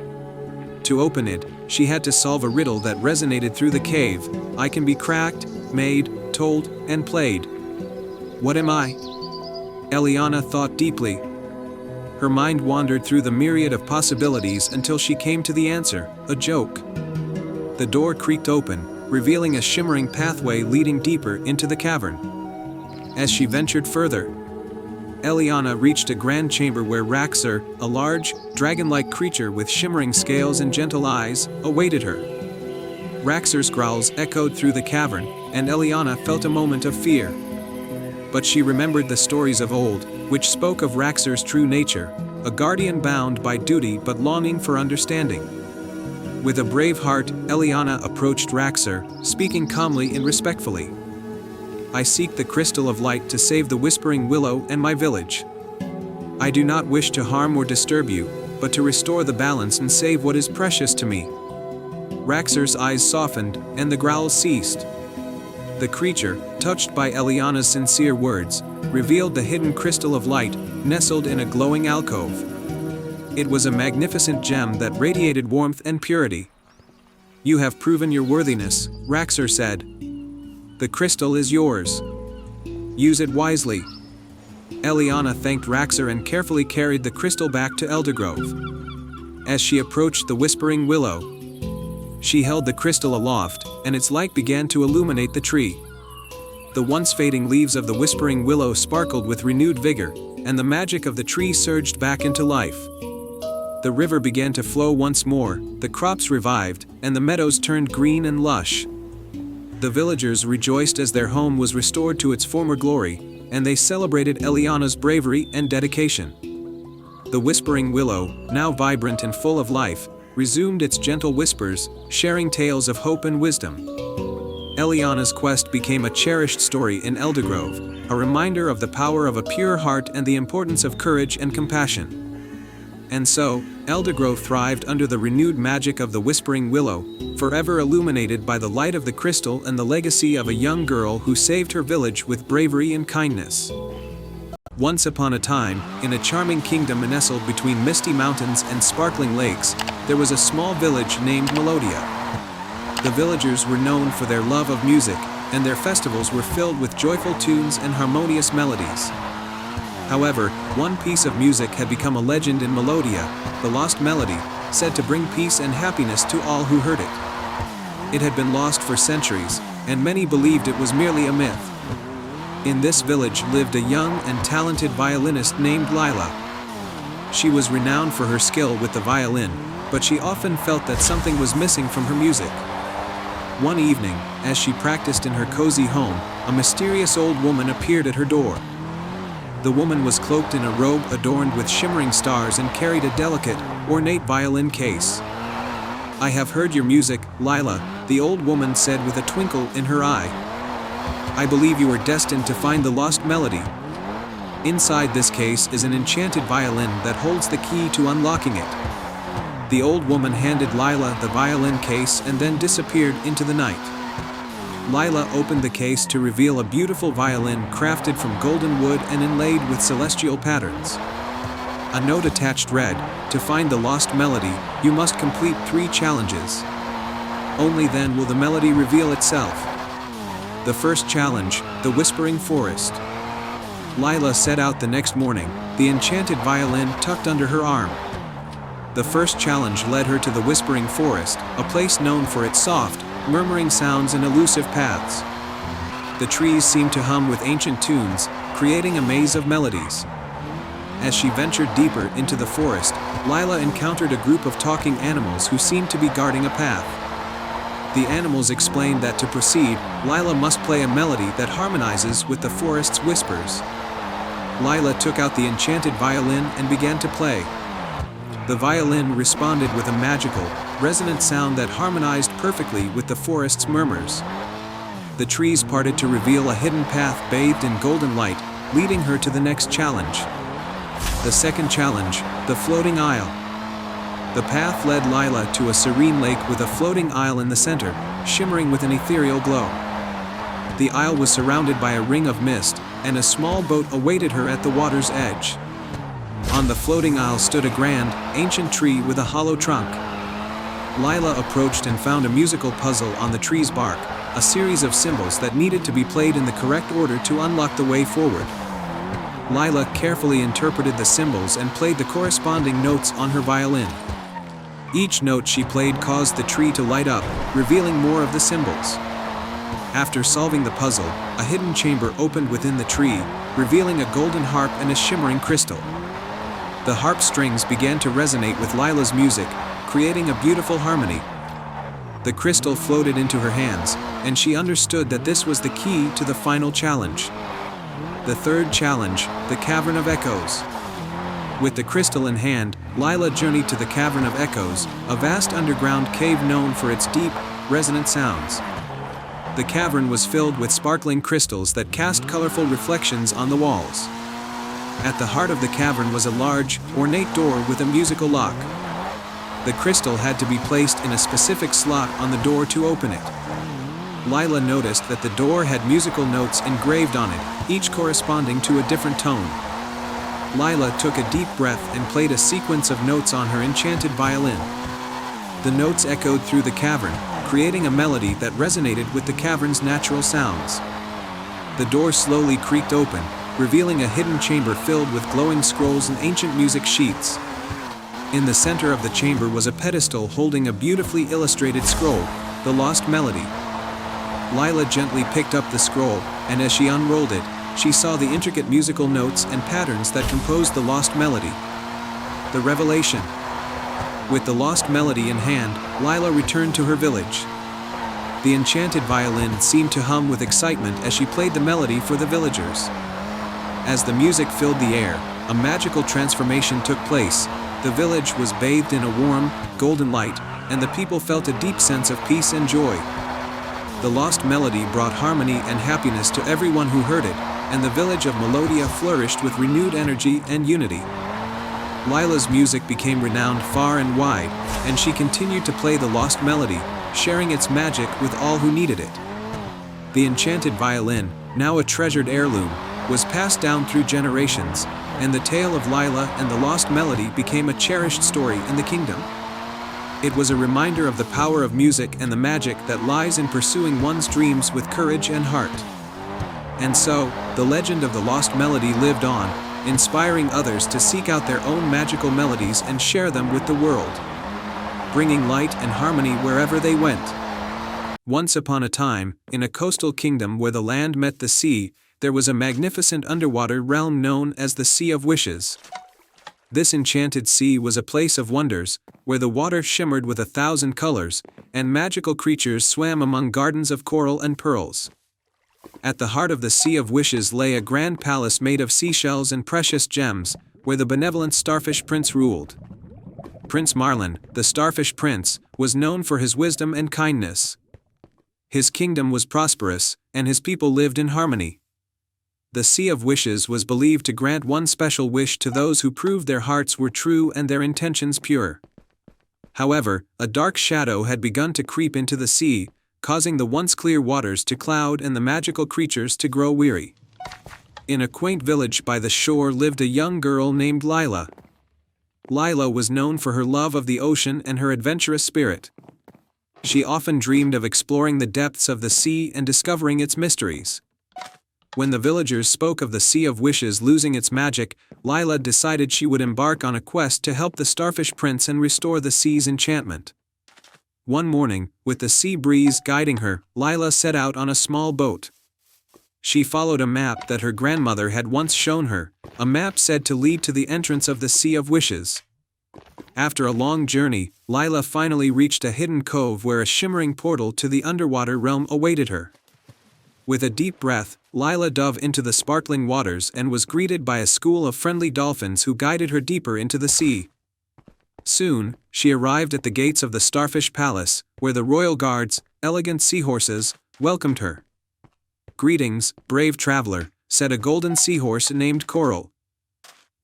To open it, she had to solve a riddle that resonated through the cave: I can be cracked, made, told, and played. What am I? Eliana thought deeply. Her mind wandered through the myriad of possibilities until she came to the answer: a joke. The door creaked open, revealing a shimmering pathway leading deeper into the cavern. As she ventured further, Eliana reached a grand chamber where Raxer, a large, dragon-like creature with shimmering scales and gentle eyes, awaited her. Raxer's growls echoed through the cavern, and Eliana felt a moment of fear. But she remembered the stories of old, which spoke of Raxer's true nature, a guardian bound by duty but longing for understanding. With a brave heart, Eliana approached Raxer, speaking calmly and respectfully. I seek the crystal of light to save the Whispering Willow and my village. I do not wish to harm or disturb you, but to restore the balance and save what is precious to me. Raxer's eyes softened, and the growls ceased. The creature, touched by Eliana's sincere words, revealed the hidden crystal of light, nestled in a glowing alcove. It was a magnificent gem that radiated warmth and purity. You have proven your worthiness, Raxer said. The crystal is yours. Use it wisely. Eliana thanked Raxer and carefully carried the crystal back to Eldergrove. As she approached the Whispering Willow, she held the crystal aloft, and its light began to illuminate the tree. The once fading leaves of the Whispering Willow sparkled with renewed vigor, and the magic of the tree surged back into life. The river began to flow once more, the crops revived, and the meadows turned green and lush. The villagers rejoiced as their home was restored to its former glory, and they celebrated Eliana's bravery and dedication. The whispering willow, now vibrant and full of life, resumed its gentle whispers, sharing tales of hope and wisdom. Eliana's quest became a cherished story in Eldergrove, a reminder of the power of a pure heart and the importance of courage and compassion. And so, Eldergrove thrived under the renewed magic of the Whispering Willow, forever illuminated by the light of the crystal and the legacy of a young girl who saved her village with bravery and kindness. Once upon a time, in a charming kingdom nestled between misty mountains and sparkling lakes, there was a small village named Melodia. The villagers were known for their love of music, and their festivals were filled with joyful tunes and harmonious melodies. However, one piece of music had become a legend in Melodia, the Lost Melody, said to bring peace and happiness to all who heard it. It had been lost for centuries, and many believed it was merely a myth. In this village lived a young and talented violinist named Lila. She was renowned for her skill with the violin, but she often felt that something was missing from her music. One evening, as she practiced in her cozy home, a mysterious old woman appeared at her door. The woman was cloaked in a robe adorned with shimmering stars and carried a delicate, ornate violin case. "I have heard your music, Lila," the old woman said with a twinkle in her eye. "I believe you are destined to find the lost melody. Inside this case is an enchanted violin that holds the key to unlocking it." The old woman handed Lila the violin case and then disappeared into the night. Lila opened the case to reveal a beautiful violin crafted from golden wood and inlaid with celestial patterns. A note attached read, "To find the lost melody, you must complete 3 challenges. Only then will the melody reveal itself." The first challenge, the Whispering Forest. Lila set out the next morning, the enchanted violin tucked under her arm. The first challenge led her to the Whispering Forest, a place known for its soft, murmuring sounds and elusive paths. The trees seemed to hum with ancient tunes, creating a maze of melodies. As she ventured deeper into the forest, Lila encountered a group of talking animals who seemed to be guarding a path. The animals explained that to proceed, Lila must play a melody that harmonizes with the forest's whispers. Lila took out the enchanted violin and began to play. The violin responded with a magical, resonant sound that harmonized perfectly with the forest's murmurs. The trees parted to reveal a hidden path bathed in golden light, leading her to the next challenge. The second challenge, the Floating Isle. The path led Lila to a serene lake with a floating isle in the center, shimmering with an ethereal glow. The isle was surrounded by a ring of mist, and a small boat awaited her at the water's edge. On the floating isle stood a grand, ancient tree with a hollow trunk. Lila approached and found a musical puzzle on the tree's bark, a series of symbols that needed to be played in the correct order to unlock the way forward. Lila carefully interpreted the symbols and played the corresponding notes on her violin. Each note she played caused the tree to light up, revealing more of the symbols. After solving the puzzle, a hidden chamber opened within the tree, revealing a golden harp and a shimmering crystal. The harp strings began to resonate with Lila's music, creating a beautiful harmony. The crystal floated into her hands, and she understood that this was the key to the final challenge. The third challenge, the Cavern of Echoes. With the crystal in hand, Lila journeyed to the Cavern of Echoes, a vast underground cave known for its deep, resonant sounds. The cavern was filled with sparkling crystals that cast colorful reflections on the walls. At the heart of the cavern was a large, ornate door with a musical lock. The crystal had to be placed in a specific slot on the door to open it. Lila noticed that the door had musical notes engraved on it, each corresponding to a different tone. Lila took a deep breath and played a sequence of notes on her enchanted violin. The notes echoed through the cavern, creating a melody that resonated with the cavern's natural sounds. The door slowly creaked open, revealing a hidden chamber filled with glowing scrolls and ancient music sheets. In the center of the chamber was a pedestal holding a beautifully illustrated scroll, the Lost Melody. Lila gently picked up the scroll, and as she unrolled it, she saw the intricate musical notes and patterns that composed the Lost Melody. The revelation. With the Lost Melody in hand, Lila returned to her village. The enchanted violin seemed to hum with excitement as she played the melody for the villagers. As the music filled the air, a magical transformation took place. The village was bathed in a warm, golden light, and the people felt a deep sense of peace and joy. The lost melody brought harmony and happiness to everyone who heard it, and the village of Melodia flourished with renewed energy and unity. Lila's music became renowned far and wide, and she continued to play the lost melody, sharing its magic with all who needed it. The enchanted violin, now a treasured heirloom, was passed down through generations, and the tale of Lila and the lost melody became a cherished story in the kingdom. It was a reminder of the power of music and the magic that lies in pursuing one's dreams with courage and heart. And so, the legend of the lost melody lived on, inspiring others to seek out their own magical melodies and share them with the world, bringing light and harmony wherever they went. Once upon a time, in a coastal kingdom where the land met the sea, there was a magnificent underwater realm known as the Sea of Wishes. This enchanted sea was a place of wonders, where the water shimmered with 1,000 colors, and magical creatures swam among gardens of coral and pearls. At the heart of the Sea of Wishes lay a grand palace made of seashells and precious gems, where the benevolent Starfish Prince ruled. Prince Marlin, the Starfish Prince, was known for his wisdom and kindness. His kingdom was prosperous, and his people lived in harmony. The Sea of Wishes was believed to grant one special wish to those who proved their hearts were true and their intentions pure. However, a dark shadow had begun to creep into the sea, causing the once clear waters to cloud and the magical creatures to grow weary. In a quaint village by the shore lived a young girl named Lila. Lila was known for her love of the ocean and her adventurous spirit. She often dreamed of exploring the depths of the sea and discovering its mysteries. When the villagers spoke of the Sea of Wishes losing its magic, Lila decided she would embark on a quest to help the Starfish Prince and restore the sea's enchantment. One morning, with the sea breeze guiding her, Lila set out on a small boat. She followed a map that her grandmother had once shown her, a map said to lead to the entrance of the Sea of Wishes. After a long journey, Lila finally reached a hidden cove where a shimmering portal to the underwater realm awaited her. With a deep breath, Lila dove into the sparkling waters and was greeted by a school of friendly dolphins who guided her deeper into the sea. Soon, she arrived at the gates of the Starfish Palace, where the royal guards, elegant seahorses, welcomed her. "Greetings, brave traveler," said a golden seahorse named Coral.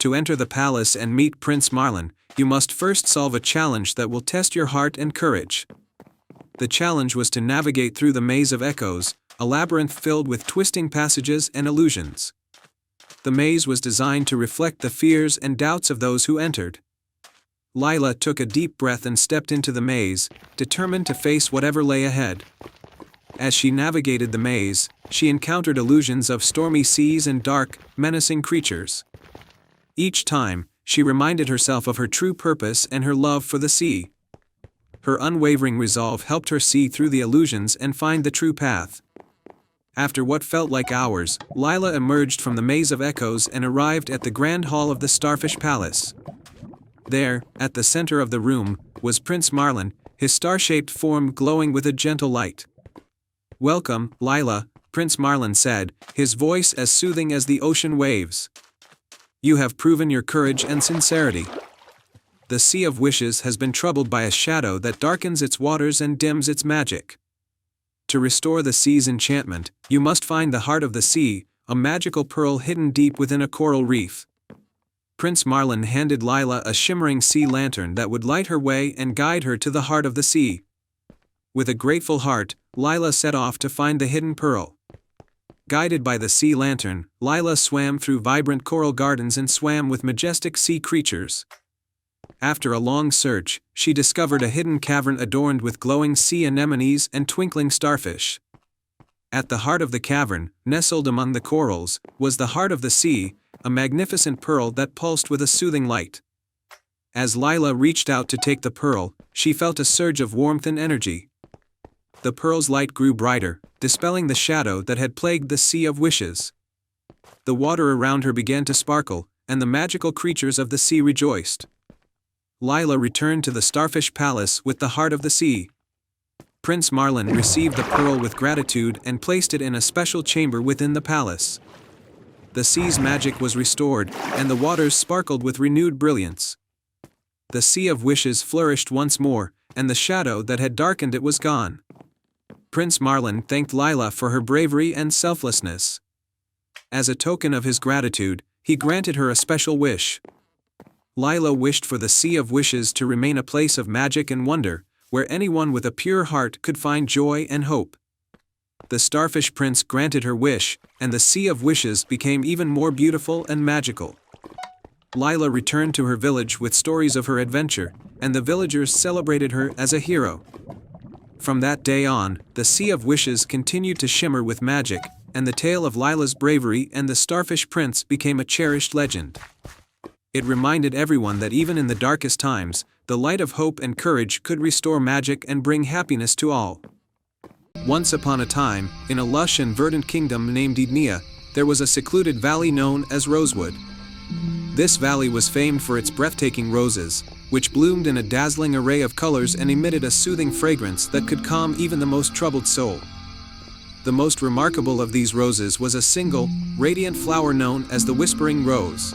"To enter the palace and meet Prince Marlin, you must first solve a challenge that will test your heart and courage." The challenge was to navigate through the Maze of Echoes, a labyrinth filled with twisting passages and illusions. The maze was designed to reflect the fears and doubts of those who entered. Lila took a deep breath and stepped into the maze, determined to face whatever lay ahead. As she navigated the maze, she encountered illusions of stormy seas and dark, menacing creatures. Each time, she reminded herself of her true purpose and her love for the sea. Her unwavering resolve helped her see through the illusions and find the true path. After what felt like hours, Lila emerged from the Maze of Echoes and arrived at the Grand Hall of the Starfish Palace. There, at the center of the room, was Prince Marlin, his star-shaped form glowing with a gentle light. "Welcome, Lila," Prince Marlin said, his voice as soothing as the ocean waves. "You have proven your courage and sincerity. The Sea of Wishes has been troubled by a shadow that darkens its waters and dims its magic. To restore the sea's enchantment, you must find the heart of the sea, a magical pearl hidden deep within a coral reef." Prince Marlin handed Lila a shimmering sea lantern that would light her way and guide her to the heart of the sea. With a grateful heart, Lila set off to find the hidden pearl. Guided by the sea lantern, Lila swam through vibrant coral gardens and swam with majestic sea creatures. After a long search, she discovered a hidden cavern adorned with glowing sea anemones and twinkling starfish. At the heart of the cavern, nestled among the corals, was the heart of the sea, a magnificent pearl that pulsed with a soothing light. As Lila reached out to take the pearl, she felt a surge of warmth and energy. The pearl's light grew brighter, dispelling the shadow that had plagued the Sea of Wishes. The water around her began to sparkle, and the magical creatures of the sea rejoiced. Lila returned to the Starfish Palace with the heart of the sea. Prince Marlin received the pearl with gratitude and placed it in a special chamber within the palace. the sea's magic was restored, and the waters sparkled with renewed brilliance. The Sea of Wishes flourished once more, and the shadow that had darkened it was gone. Prince Marlin thanked Lila for her bravery and selflessness. As a token of his gratitude, he granted her a special wish. Lila wished for the Sea of Wishes to remain a place of magic and wonder, where anyone with a pure heart could find joy and hope. The Starfish Prince granted her wish, and the Sea of Wishes became even more beautiful and magical. Lila returned to her village with stories of her adventure, and the villagers celebrated her as a hero. From that day on, the Sea of Wishes continued to shimmer with magic, and the tale of Lila's bravery and the Starfish Prince became a cherished legend. It reminded everyone that even in the darkest times, the light of hope and courage could restore magic and bring happiness to all. Once upon a time, in a lush and verdant kingdom named Ednea, there was a secluded valley known as Rosewood. This valley was famed for its breathtaking roses, which bloomed in a dazzling array of colors and emitted a soothing fragrance that could calm even the most troubled soul. The most remarkable of these roses was a single, radiant flower known as the Whispering Rose.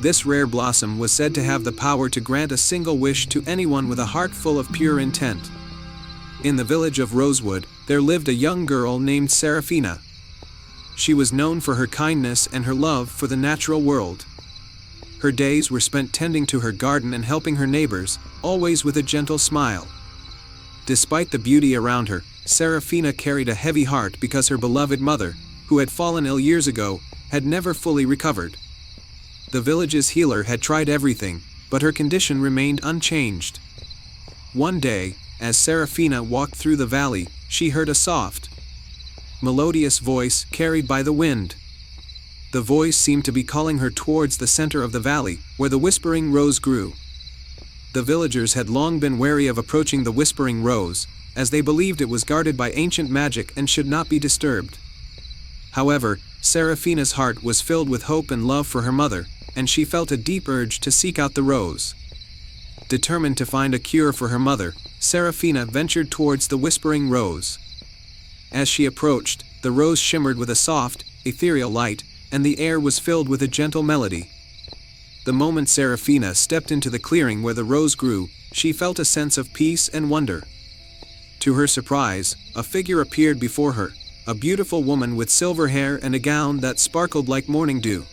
This rare blossom was said to have the power to grant a single wish to anyone with a heart full of pure intent. In the village of Rosewood, there lived a young girl named Seraphina. She was known for her kindness and her love for the natural world. Her days were spent tending to her garden and helping her neighbors, always with a gentle smile. Despite the beauty around her, Seraphina carried a heavy heart because her beloved mother, who had fallen ill years ago, had never fully recovered. The village's healer had tried everything, but her condition remained unchanged. One day, as Seraphina walked through the valley, she heard a soft, melodious voice carried by the wind. The voice seemed to be calling her towards the center of the valley, where the Whispering Rose grew. The villagers had long been wary of approaching the Whispering Rose, as they believed it was guarded by ancient magic and should not be disturbed. However, Seraphina's heart was filled with hope and love for her mother, and she felt a deep urge to seek out the rose. Determined to find a cure for her mother, Seraphina ventured towards the Whispering Rose. As she approached, the rose shimmered with a soft, ethereal light, and the air was filled with a gentle melody. The moment Seraphina stepped into the clearing where the rose grew, she felt a sense of peace and wonder. To her surprise, a figure appeared before her, a beautiful woman with silver hair and a gown that sparkled like morning dew.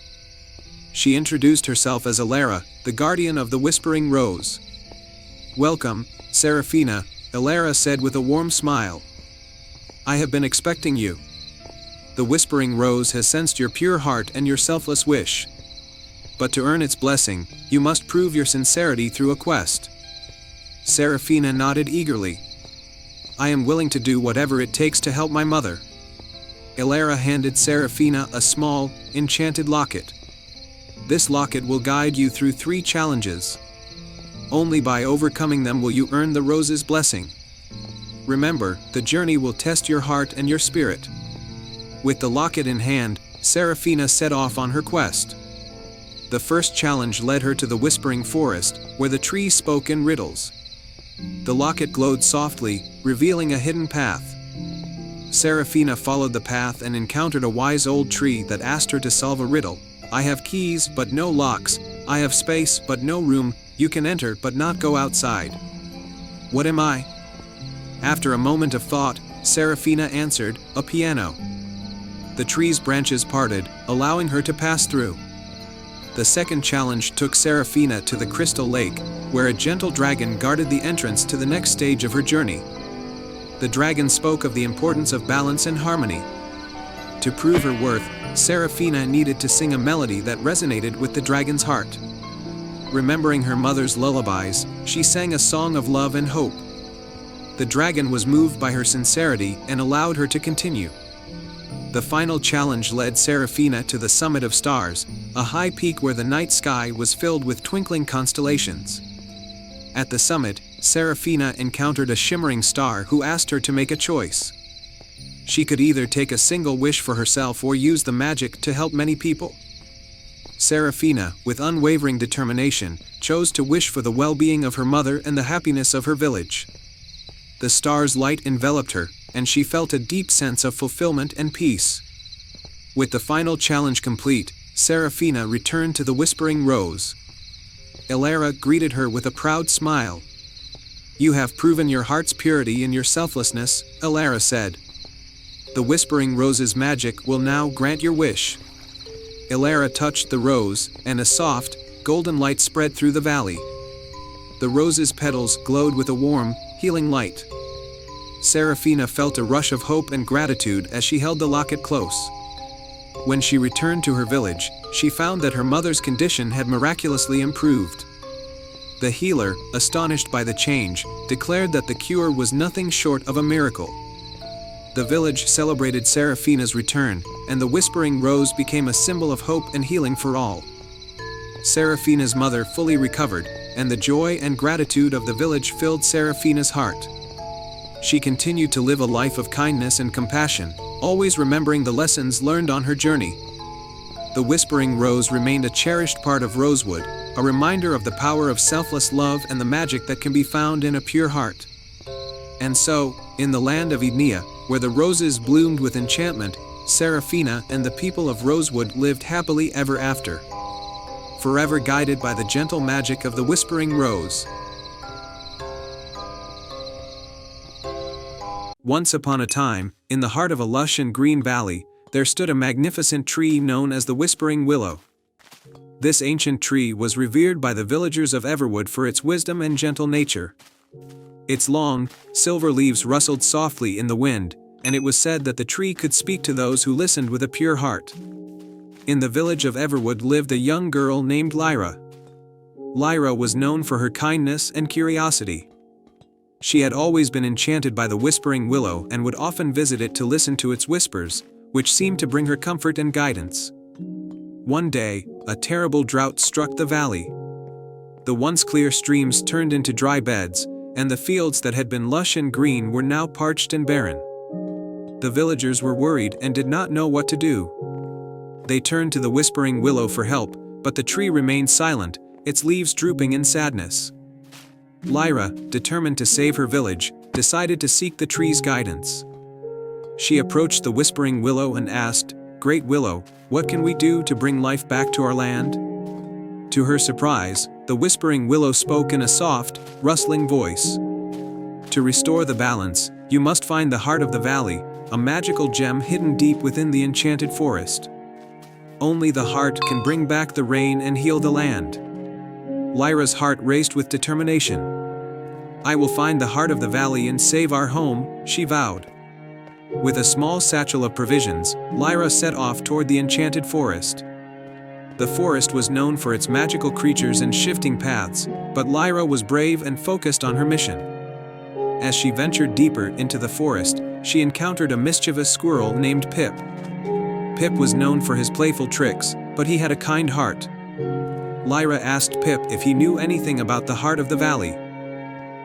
She introduced herself as Elara, the guardian of the Whispering Rose. "Welcome, Seraphina," Elara said with a warm smile. "I have been expecting you. The Whispering Rose has sensed your pure heart and your selfless wish. But to earn its blessing, you must prove your sincerity through a quest." Seraphina nodded eagerly. "I am willing to do whatever it takes to help my mother." Elara handed Seraphina a small, enchanted locket. "This locket will guide you through 3 challenges. Only by overcoming them will you earn the rose's blessing. Remember, the journey will test your heart and your spirit." With the locket in hand, Seraphina set off on her quest. The first challenge led her to the Whispering Forest, where the trees spoke in riddles. The locket glowed softly, revealing a hidden path. Seraphina followed the path and encountered a wise old tree that asked her to solve a riddle. "I have keys but no locks, I have space but no room, you can enter but not go outside. What am I?" After a moment of thought, Seraphina answered, "A piano." The tree's branches parted, allowing her to pass through. The second challenge took Seraphina to the Crystal Lake, where a gentle dragon guarded the entrance to the next stage of her journey. The dragon spoke of the importance of balance and harmony. To prove her worth, Seraphina needed to sing a melody that resonated with the dragon's heart. Remembering her mother's lullabies, she sang a song of love and hope. The dragon was moved by her sincerity and allowed her to continue. The final challenge led Seraphina to the summit of stars, a high peak where the night sky was filled with twinkling constellations. At the summit, Seraphina encountered a shimmering star who asked her to make a choice. She could either take a single wish for herself or use the magic to help many people. Seraphina, with unwavering determination, chose to wish for the well-being of her mother and the happiness of her village. The star's light enveloped her, and she felt a deep sense of fulfillment and peace. With the final challenge complete, Seraphina returned to the Whispering Rose. Elara greeted her with a proud smile. "You have proven your heart's purity and your selflessness," Elara said. "The Whispering Rose's magic will now grant your wish." Elara touched the rose, and a soft, golden light spread through the valley. The rose's petals glowed with a warm, healing light. Seraphina felt a rush of hope and gratitude as she held the locket close. When she returned to her village, she found that her mother's condition had miraculously improved. The healer, astonished by the change, declared that the cure was nothing short of a miracle. The village celebrated Seraphina's return, and the Whispering Rose became a symbol of hope and healing for all. Seraphina's mother fully recovered, and the joy and gratitude of the village filled Seraphina's heart. She continued to live a life of kindness and compassion, always remembering the lessons learned on her journey. The Whispering Rose remained a cherished part of Rosewood, a reminder of the power of selfless love and the magic that can be found in a pure heart. And so, in the land of Ednea, where the roses bloomed with enchantment, Seraphina and the people of Rosewood lived happily ever after, forever guided by the gentle magic of the Whispering Rose. Once upon a time, in the heart of a lush and green valley, there stood a magnificent tree known as the Whispering Willow. This ancient tree was revered by the villagers of Everwood for its wisdom and gentle nature. Its long, silver leaves rustled softly in the wind, and it was said that the tree could speak to those who listened with a pure heart. In the village of Everwood lived a young girl named Lyra. Lyra was known for her kindness and curiosity. She had always been enchanted by the Whispering Willow and would often visit it to listen to its whispers, which seemed to bring her comfort and guidance. One day, a terrible drought struck the valley. The once clear streams turned into dry beds, and the fields that had been lush and green were now parched and barren. The villagers were worried and did not know what to do. They turned to the Whispering Willow for help, but the tree remained silent, its leaves drooping in sadness. Lyra, determined to save her village, decided to seek the tree's guidance. She approached the Whispering Willow and asked, "Great Willow, what can we do to bring life back to our land?" To her surprise, the Whispering Willow spoke in a soft, rustling voice. "To restore the balance, you must find the heart of the valley, a magical gem hidden deep within the enchanted forest. Only the heart can bring back the rain and heal the land." Lyra's heart raced with determination. "I will find the heart of the valley and save our home," she vowed. With a small satchel of provisions, Lyra set off toward the enchanted forest. The forest was known for its magical creatures and shifting paths, but Lyra was brave and focused on her mission. As she ventured deeper into the forest, she encountered a mischievous squirrel named Pip. Pip was known for his playful tricks, but he had a kind heart. Lyra asked Pip if he knew anything about the heart of the valley.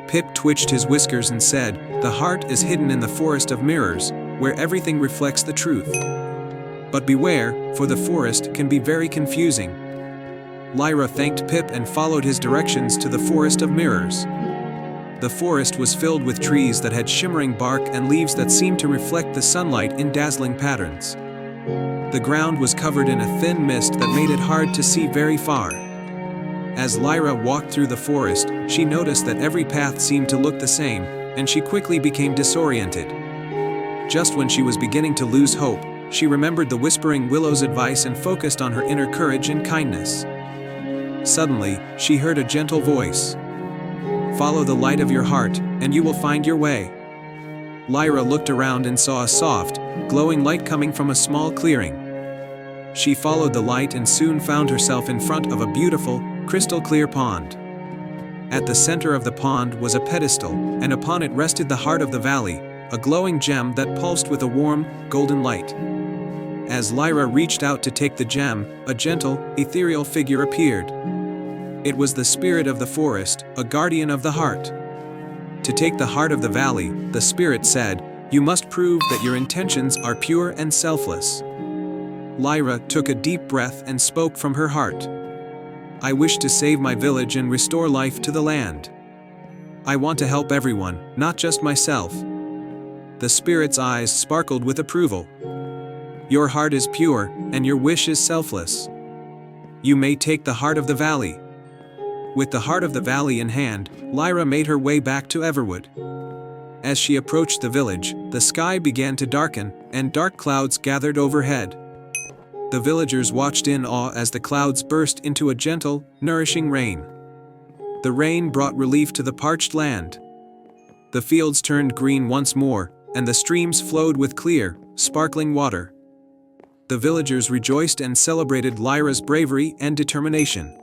Pip twitched his whiskers and said, "The heart is hidden in the forest of mirrors, where everything reflects the truth. But beware, for the forest can be very confusing." Lyra thanked Pip and followed his directions to the forest of mirrors. The forest was filled with trees that had shimmering bark and leaves that seemed to reflect the sunlight in dazzling patterns. The ground was covered in a thin mist that made it hard to see very far. As Lyra walked through the forest, she noticed that every path seemed to look the same, and she quickly became disoriented. Just when she was beginning to lose hope, she remembered the Whispering Willow's advice and focused on her inner courage and kindness. Suddenly, she heard a gentle voice. "Follow the light of your heart, and you will find your way." Lyra looked around and saw a soft, glowing light coming from a small clearing. She followed the light and soon found herself in front of a beautiful, crystal-clear pond. At the center of the pond was a pedestal, and upon it rested the heart of the valley, a glowing gem that pulsed with a warm, golden light. As Lyra reached out to take the gem, a gentle, ethereal figure appeared. It was the spirit of the forest, a guardian of the heart. To take the heart of the valley, the spirit said, "You must prove that your intentions are pure and selfless." Lyra took a deep breath and spoke from her heart. "I wish to save my village and restore life to the land. I want to help everyone, not just myself." The spirit's eyes sparkled with approval. Your heart is pure, and your wish is selfless. You may take the heart of the valley." With the heart of the valley in hand, Lyra made her way back to Everwood. As she approached the village, the sky began to darken, and dark clouds gathered overhead. The villagers watched in awe as the clouds burst into a gentle, nourishing rain. The rain brought relief to the parched land. The fields turned green once more, and the streams flowed with clear, sparkling water. The villagers rejoiced and celebrated Lyra's bravery and determination.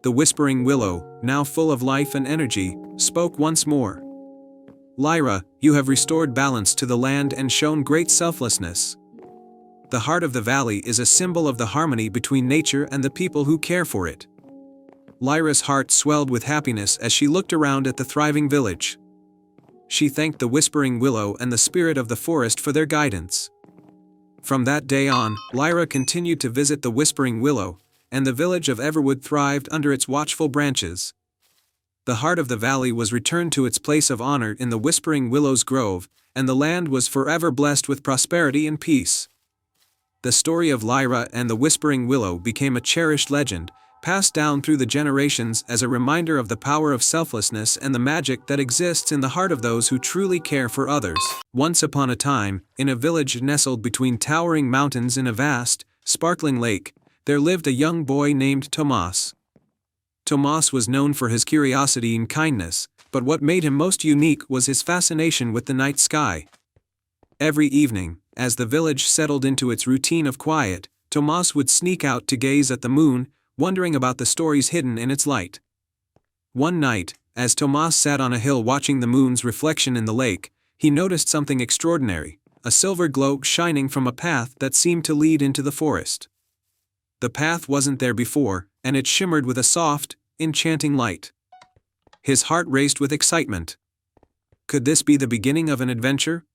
The whispering willow, now full of life and energy, spoke once more. "Lyra, you have restored balance to the land and shown great selflessness. The heart of the valley is a symbol of the harmony between nature and the people who care for it." Lyra's heart swelled with happiness as she looked around at the thriving village. She thanked the whispering willow and the spirit of the forest for their guidance. From that day on, Lyra continued to visit the whispering willow, and the village of Everwood thrived under its watchful branches. The heart of the valley was returned to its place of honor in the whispering willow's grove, and the land was forever blessed with prosperity and peace. The story of Lyra and the whispering willow became a cherished legend, passed down through the generations as a reminder of the power of selflessness and the magic that exists in the heart of those who truly care for others. Once upon a time, in a village nestled between towering mountains in a vast, sparkling lake, there lived a young boy named Tomas. Tomas was known for his curiosity and kindness, but what made him most unique was his fascination with the night sky. Every evening, as the village settled into its routine of quiet, Tomas would sneak out to gaze at the moon, wondering about the stories hidden in its light. One night, as Tomas sat on a hill watching the moon's reflection in the lake, he noticed something extraordinary, a silver globe shining from a path that seemed to lead into the forest. The path wasn't there before, and it shimmered with a soft, enchanting light. His heart raced with excitement. Could this be the beginning of an adventure?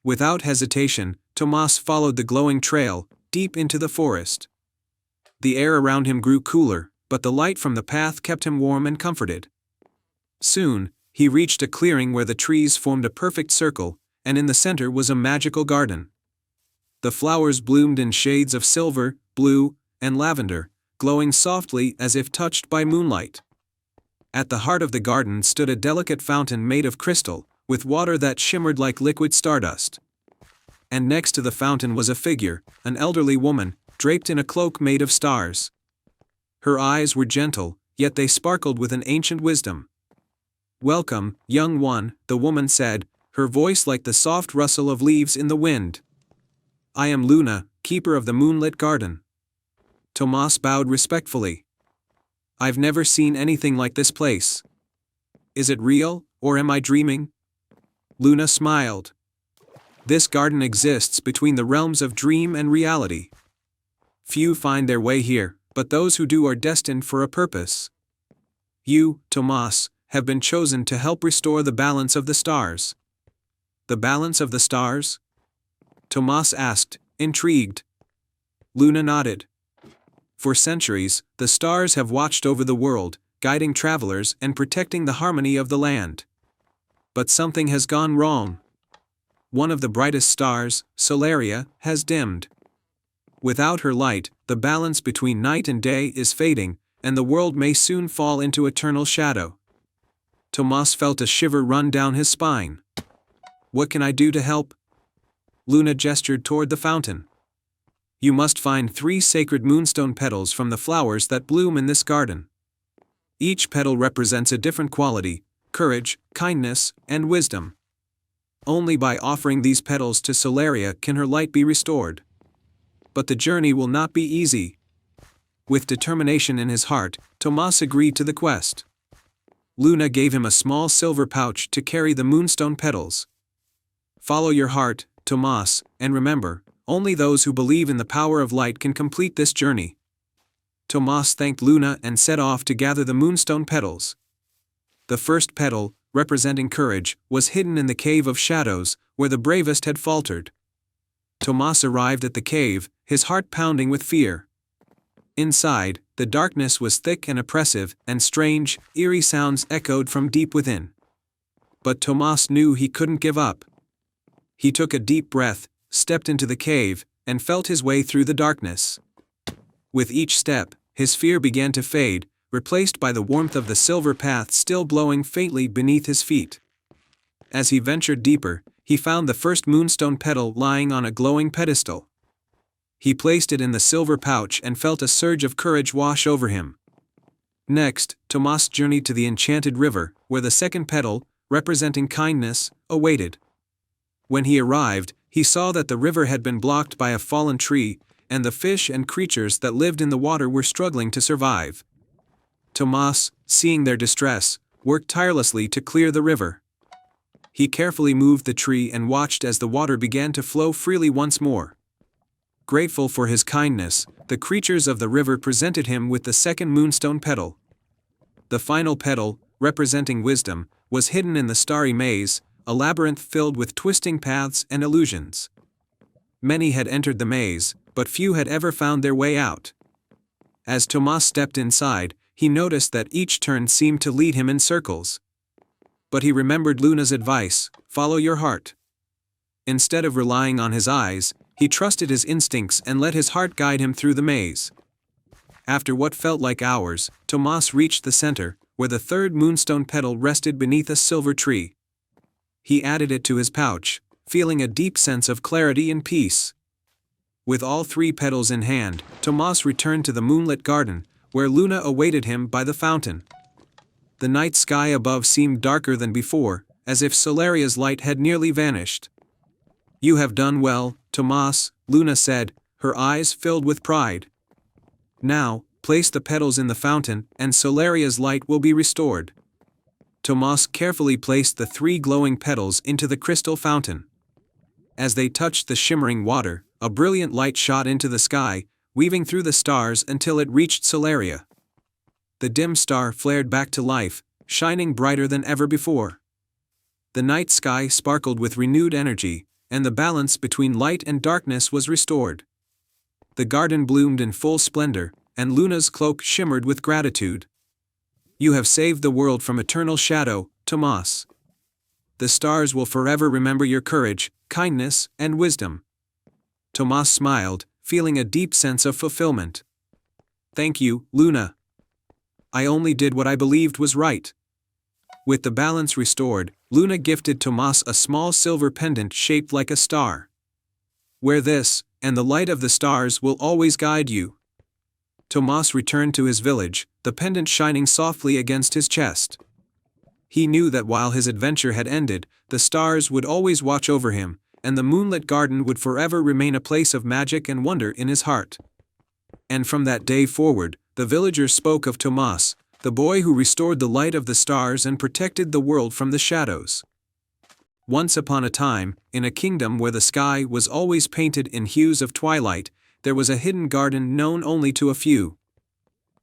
Without hesitation, Tomas followed the glowing trail, deep into the forest. The air around him grew cooler, but the light from the path kept him warm and comforted. Soon, he reached a clearing where the trees formed a perfect circle, and in the center was a magical garden. The flowers bloomed in shades of silver, blue, and lavender, glowing softly as if touched by moonlight. At the heart of the garden stood a delicate fountain made of crystal, with water that shimmered like liquid stardust. And next to the fountain was a figure, an elderly woman, draped in a cloak made of stars. Her eyes were gentle, yet they sparkled with an ancient wisdom. "Welcome, young one," the woman said, her voice like the soft rustle of leaves in the wind. "I am Luna, keeper of the moonlit garden." Tomas bowed respectfully. "I've never seen anything like this place. Is it real, or am I dreaming?" Luna smiled. "This garden exists between the realms of dream and reality. Few find their way here, but those who do are destined for a purpose. You, Tomas, have been chosen to help restore the balance of the stars." "The balance of the stars?" Tomas asked, intrigued. Luna nodded. "For centuries, the stars have watched over the world, guiding travelers and protecting the harmony of the land. But something has gone wrong. One of the brightest stars, Solaria, has dimmed. Without her light, the balance between night and day is fading, and the world may soon fall into eternal shadow." Tomas felt a shiver run down his spine. "What can I do to help?" Luna gestured toward the fountain. "You must find 3 sacred moonstone petals from the flowers that bloom in this garden. Each petal represents a different quality: courage, kindness, and wisdom. Only by offering these petals to Solaria can her light be restored. But the journey will not be easy." With determination in his heart, Tomas agreed to the quest. Luna gave him a small silver pouch to carry the moonstone petals. "Follow your heart, Tomas, and remember, only those who believe in the power of light can complete this journey." Tomas thanked Luna and set off to gather the moonstone petals. The first petal, representing courage, was hidden in the Cave of Shadows, where the bravest had faltered. Tomas arrived at the cave, his heart pounding with fear. Inside, the darkness was thick and oppressive, and strange, eerie sounds echoed from deep within. But Tomas knew he couldn't give up. He took a deep breath, stepped into the cave, and felt his way through the darkness. With each step, his fear began to fade, replaced by the warmth of the silver path still blowing faintly beneath his feet. As he ventured deeper, he found the first moonstone petal lying on a glowing pedestal. He placed it in the silver pouch and felt a surge of courage wash over him. Next, Tomas journeyed to the enchanted river, where the second petal, representing kindness, awaited. When he arrived, he saw that the river had been blocked by a fallen tree, and the fish and creatures that lived in the water were struggling to survive. Tomas, seeing their distress, worked tirelessly to clear the river. He carefully moved the tree and watched as the water began to flow freely once more. Grateful for his kindness, the creatures of the river presented him with the second moonstone petal. The final petal, representing wisdom, was hidden in the starry maze, a labyrinth filled with twisting paths and illusions. Many had entered the maze, but few had ever found their way out. As Tomas stepped inside, he noticed that each turn seemed to lead him in circles. But he remembered Luna's advice, follow your heart. Instead of relying on his eyes, he trusted his instincts and let his heart guide him through the maze. After what felt like hours, Tomas reached the center, where the third moonstone petal rested beneath a silver tree. He added it to his pouch, feeling a deep sense of clarity and peace. With all three petals in hand, Tomas returned to the moonlit garden, where Luna awaited him by the fountain. The night sky above seemed darker than before, as if Solaria's light had nearly vanished. You have done well, Tomas, Luna said, her eyes filled with pride. Now, place the petals in the fountain, and Solaria's light will be restored. Tomas carefully placed the three glowing petals into the crystal fountain. As they touched the shimmering water, a brilliant light shot into the sky, weaving through the stars until it reached Solaria. The dim star flared back to life, shining brighter than ever before. The night sky sparkled with renewed energy, and the balance between light and darkness was restored. The garden bloomed in full splendor, and Luna's cloak shimmered with gratitude. You have saved the world from eternal shadow, Tomas. The stars will forever remember your courage, kindness, and wisdom. Tomas smiled, feeling a deep sense of fulfillment. Thank you, Luna. I only did what I believed was right. With the balance restored, Luna gifted Tomas a small silver pendant shaped like a star. Wear this, and the light of the stars will always guide you. Tomas returned to his village, the pendant shining softly against his chest. He knew that while his adventure had ended, the stars would always watch over him, and the moonlit garden would forever remain a place of magic and wonder in his heart. And from that day forward, the villagers spoke of Tomas, the boy who restored the light of the stars and protected the world from the shadows. Once upon a time, in a kingdom where the sky was always painted in hues of twilight, there was a hidden garden known only to a few.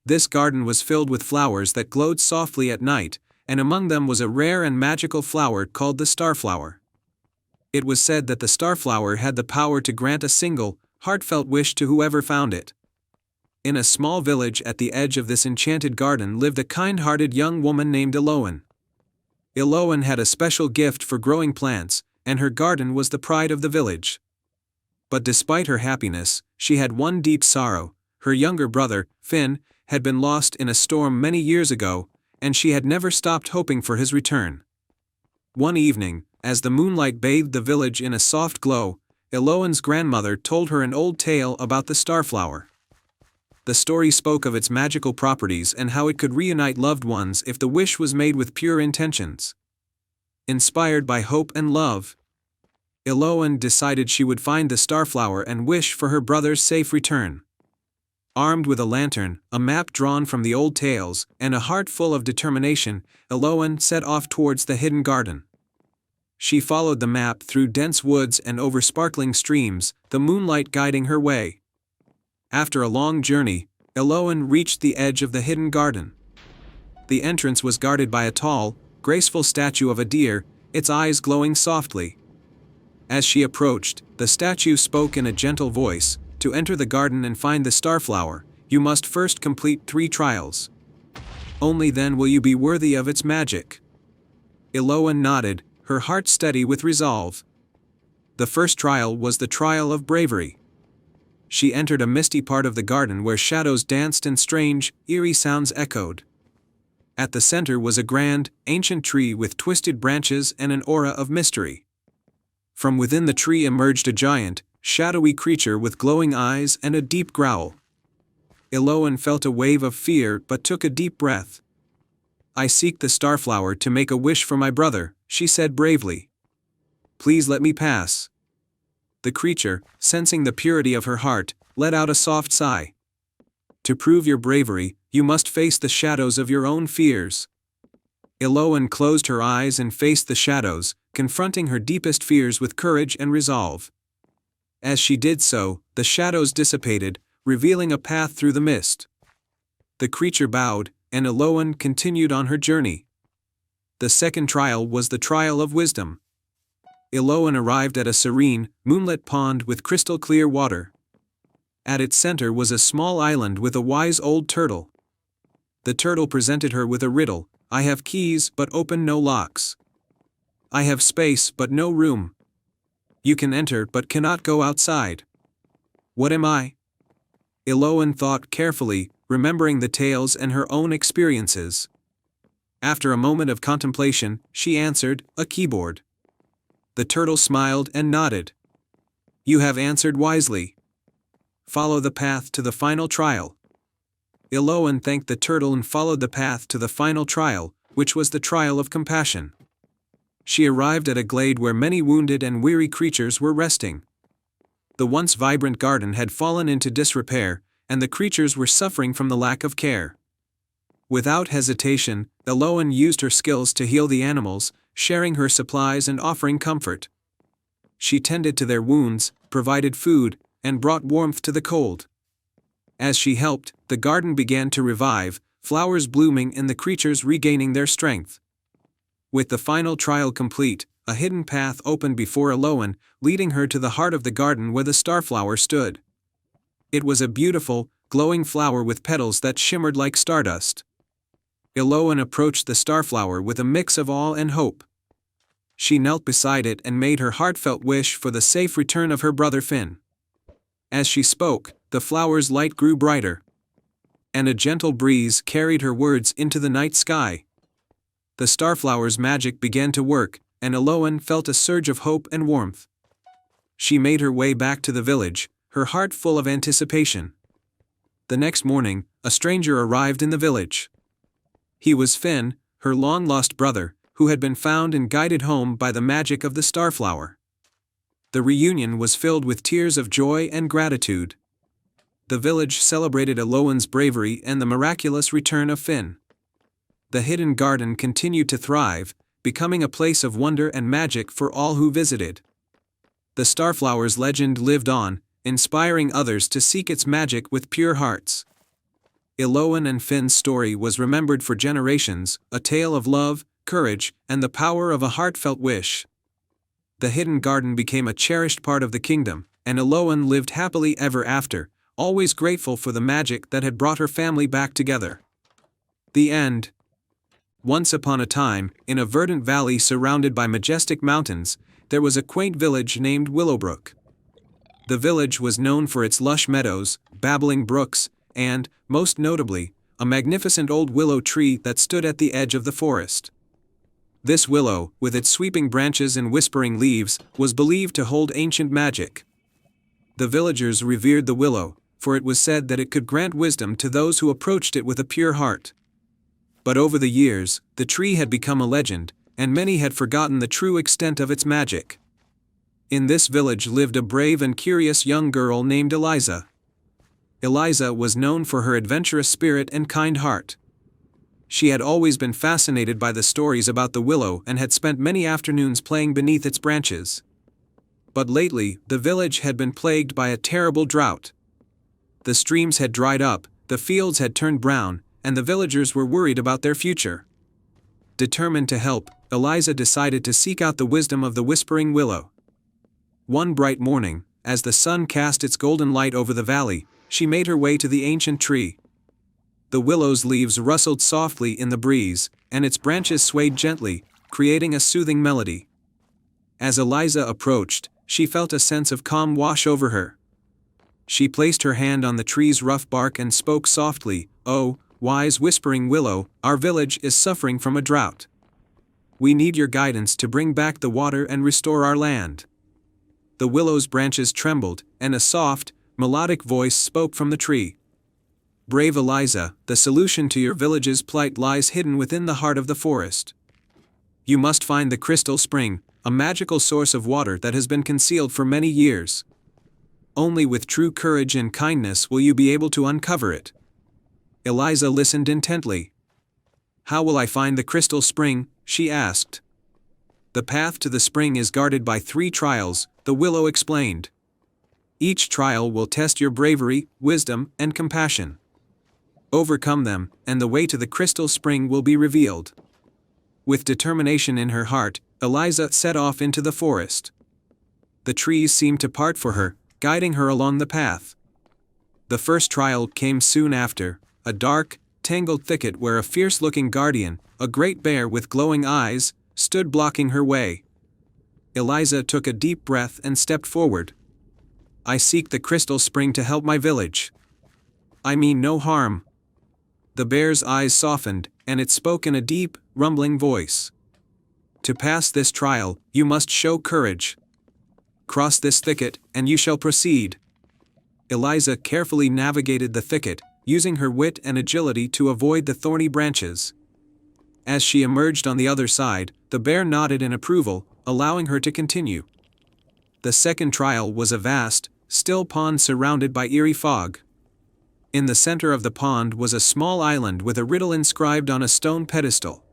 This garden was filled with flowers that glowed softly at night, and among them was a rare and magical flower called the starflower. It was said that the starflower had the power to grant a single, heartfelt wish to whoever found it. In a small village at the edge of this enchanted garden lived a kind-hearted young woman named Eloan. Eloan had a special gift for growing plants, and her garden was the pride of the village. But despite her happiness, she had one deep sorrow. Her younger brother, Finn, had been lost in a storm many years ago, and she had never stopped hoping for his return. One evening, as the moonlight bathed the village in a soft glow, Eloan's grandmother told her an old tale about the starflower. The story spoke of its magical properties and how it could reunite loved ones if the wish was made with pure intentions. Inspired by hope and love, Eloan decided she would find the starflower and wish for her brother's safe return. Armed with a lantern, a map drawn from the old tales, and a heart full of determination, Eloan set off towards the hidden garden. She followed the map through dense woods and over sparkling streams, the moonlight guiding her way. After a long journey, Eloan reached the edge of the hidden garden. The entrance was guarded by a tall, graceful statue of a deer, its eyes glowing softly. As she approached, the statue spoke in a gentle voice, "To enter the garden and find the starflower, you must first complete 3 trials. Only then will you be worthy of its magic." Eloan nodded, her heart steady with resolve. The first trial was the trial of bravery. She entered a misty part of the garden where shadows danced and strange, eerie sounds echoed. At the center was a grand, ancient tree with twisted branches and an aura of mystery. From within the tree emerged a giant, shadowy creature with glowing eyes and a deep growl. Eloan felt a wave of fear but took a deep breath. "I seek the starflower to make a wish for my brother," she said bravely. "Please let me pass." The creature, sensing the purity of her heart, let out a soft sigh. "To prove your bravery, you must face the shadows of your own fears." Eloan closed her eyes and faced the shadows, confronting her deepest fears with courage and resolve. As she did so, the shadows dissipated, revealing a path through the mist. The creature bowed, and Eloan continued on her journey. The second trial was the trial of wisdom. Eloan arrived at a serene, moonlit pond with crystal-clear water. At its center was a small island with a wise old turtle. The turtle presented her with a riddle: "I have keys but open no locks. I have space but no room. You can enter but cannot go outside. What am I?" Eloan thought carefully, remembering the tales and her own experiences. After a moment of contemplation, she answered, "A keyboard." The turtle smiled and nodded. "You have answered wisely. Follow the path to the final trial." Eloan thanked the turtle and followed the path to the final trial, which was the trial of compassion. She arrived at a glade where many wounded and weary creatures were resting. The once vibrant garden had fallen into disrepair, and the creatures were suffering from the lack of care. Without hesitation, Eloan used her skills to heal the animals, sharing her supplies and offering comfort. She tended to their wounds, provided food, and brought warmth to the cold. As she helped, the garden began to revive, flowers blooming and the creatures regaining their strength. With the final trial complete, a hidden path opened before Eloan, leading her to the heart of the garden where the starflower stood. It was a beautiful, glowing flower with petals that shimmered like stardust. Eloan approached the starflower with a mix of awe and hope. She knelt beside it and made her heartfelt wish for the safe return of her brother Finn. As she spoke, the flower's light grew brighter, and a gentle breeze carried her words into the night sky. The starflower's magic began to work, and Eloan felt a surge of hope and warmth. She made her way back to the village, her heart full of anticipation. The next morning, a stranger arrived in the village. He was Finn, her long-lost brother, who had been found and guided home by the magic of the starflower. The reunion was filled with tears of joy and gratitude. The village celebrated Eloan's bravery and the miraculous return of Finn. The hidden garden continued to thrive, becoming a place of wonder and magic for all who visited. The starflower's legend lived on, inspiring others to seek its magic with pure hearts. Eloan and Finn's story was remembered for generations, a tale of love, courage, and the power of a heartfelt wish. The hidden garden became a cherished part of the kingdom, and Eloan lived happily ever after, always grateful for the magic that had brought her family back together. The end. Once upon a time, in a verdant valley surrounded by majestic mountains, there was a quaint village named Willowbrook. The village was known for its lush meadows, babbling brooks, and, most notably, a magnificent old willow tree that stood at the edge of the forest. This willow, with its sweeping branches and whispering leaves, was believed to hold ancient magic. The villagers revered the willow, for it was said that it could grant wisdom to those who approached it with a pure heart. But over the years, the tree had become a legend, and many had forgotten the true extent of its magic. In this village lived a brave and curious young girl named Eliza. Eliza was known for her adventurous spirit and kind heart. She had always been fascinated by the stories about the willow and had spent many afternoons playing beneath its branches. But lately, the village had been plagued by a terrible drought. The streams had dried up, the fields had turned brown, and the villagers were worried about their future. Determined to help, Eliza decided to seek out the wisdom of the whispering willow. One bright morning, as the sun cast its golden light over the valley, she made her way to the ancient tree. The willow's leaves rustled softly in the breeze, and its branches swayed gently, creating a soothing melody. As Eliza approached, she felt a sense of calm wash over her. She placed her hand on the tree's rough bark and spoke softly, "Oh, wise whispering willow, our village is suffering from a drought. We need your guidance to bring back the water and restore our land." The willow's branches trembled, and a soft, melodic voice spoke from the tree. "Brave Eliza, the solution to your village's plight lies hidden within the heart of the forest. You must find the crystal spring, a magical source of water that has been concealed for many years. Only with true courage and kindness will you be able to uncover it." Eliza listened intently. "How will I find the crystal spring?" she asked. "The path to the spring is guarded by 3 trials," the willow explained. "Each trial will test your bravery, wisdom, and compassion. Overcome them, and the way to the crystal spring will be revealed." With determination in her heart, Eliza set off into the forest. The trees seemed to part for her, guiding her along the path. The first trial came soon after, a dark, tangled thicket where a fierce-looking guardian, a great bear with glowing eyes, stood blocking her way. Eliza took a deep breath and stepped forward. "I seek the crystal spring to help my village. I mean no harm." The bear's eyes softened, and it spoke in a deep, rumbling voice. "To pass this trial, you must show courage. Cross this thicket, and you shall proceed." Eliza carefully navigated the thicket, using her wit and agility to avoid the thorny branches. As she emerged on the other side, the bear nodded in approval, allowing her to continue. The second trial was a vast, still pond surrounded by eerie fog. In the center of the pond was a small island with a riddle inscribed on a stone pedestal.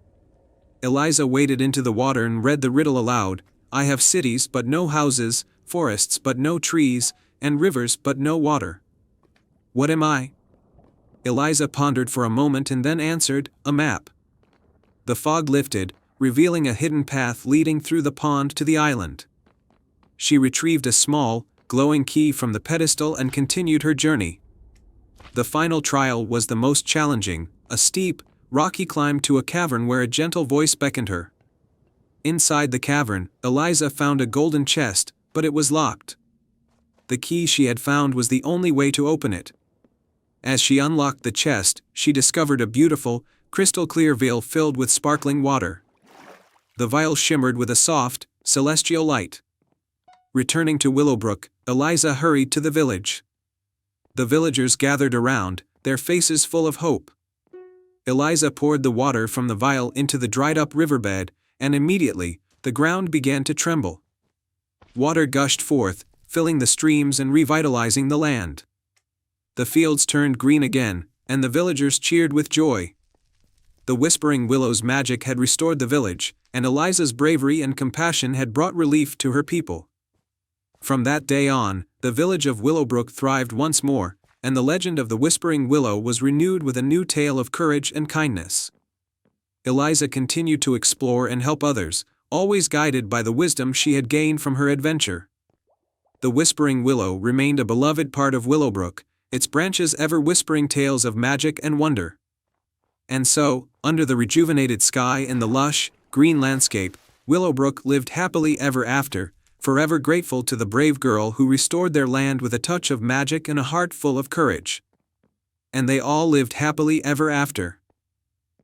Eliza waded into the water and read the riddle aloud: "I have cities but no houses, forests but no trees, and rivers but no water. What am I?" Eliza pondered for a moment and then answered, "A map." The fog lifted, revealing a hidden path leading through the pond to the island. She retrieved a small, glowing key from the pedestal and continued her journey. The final trial was the most challenging, a steep, rocky climb to a cavern where a gentle voice beckoned her. Inside the cavern, Eliza found a golden chest, but it was locked. The key she had found was the only way to open it. As she unlocked the chest, she discovered a beautiful, crystal-clear vial filled with sparkling water. The vial shimmered with a soft, celestial light. Returning to Willowbrook, Eliza hurried to the village. The villagers gathered around, their faces full of hope. Eliza poured the water from the vial into the dried-up riverbed, and immediately, the ground began to tremble. Water gushed forth, filling the streams and revitalizing the land. The fields turned green again, and the villagers cheered with joy. The Whispering Willow's magic had restored the village, and Eliza's bravery and compassion had brought relief to her people. From that day on, the village of Willowbrook thrived once more, and the legend of the Whispering Willow was renewed with a new tale of courage and kindness. Eliza continued to explore and help others, always guided by the wisdom she had gained from her adventure. The Whispering Willow remained a beloved part of Willowbrook, its branches ever whispering tales of magic and wonder. And so, under the rejuvenated sky and the lush, green landscape, Willowbrook lived happily ever after, forever grateful to the brave girl who restored their land with a touch of magic and a heart full of courage. And they all lived happily ever after.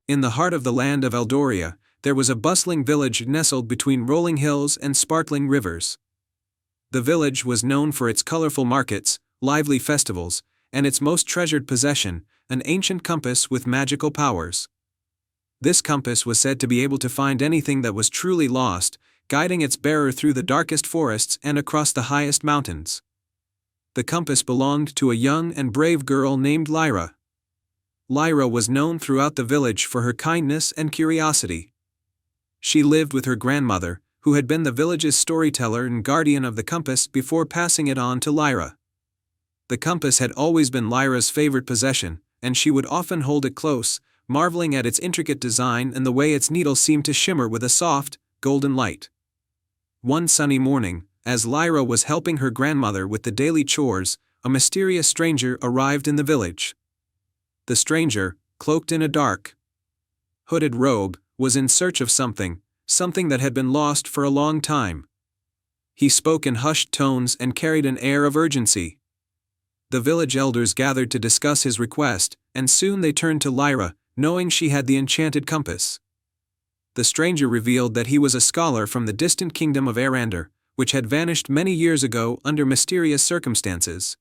In the heart of the land of Eldoria, there was a bustling village nestled between rolling hills and sparkling rivers. The village was known for its colorful markets, lively festivals, and its most treasured possession, an ancient compass with magical powers. This compass was said to be able to find anything that was truly lost, guiding its bearer through the darkest forests and across the highest mountains. The compass belonged to a young and brave girl named Lyra. Lyra was known throughout the village for her kindness and curiosity. She lived with her grandmother, who had been the village's storyteller and guardian of the compass before passing it on to Lyra. The compass had always been Lyra's favorite possession, and she would often hold it close, marveling at its intricate design and the way its needle seemed to shimmer with a soft, golden light. One sunny morning, as Lyra was helping her grandmother with the daily chores, a mysterious stranger arrived in the village. The stranger, cloaked in a dark, hooded robe, was in search of something that had been lost for a long time. He spoke in hushed tones and carried an air of urgency. The village elders gathered to discuss his request, and soon they turned to Lyra, knowing she had the enchanted compass. The stranger revealed that he was a scholar from the distant kingdom of Earander, which had vanished many years ago under mysterious circumstances.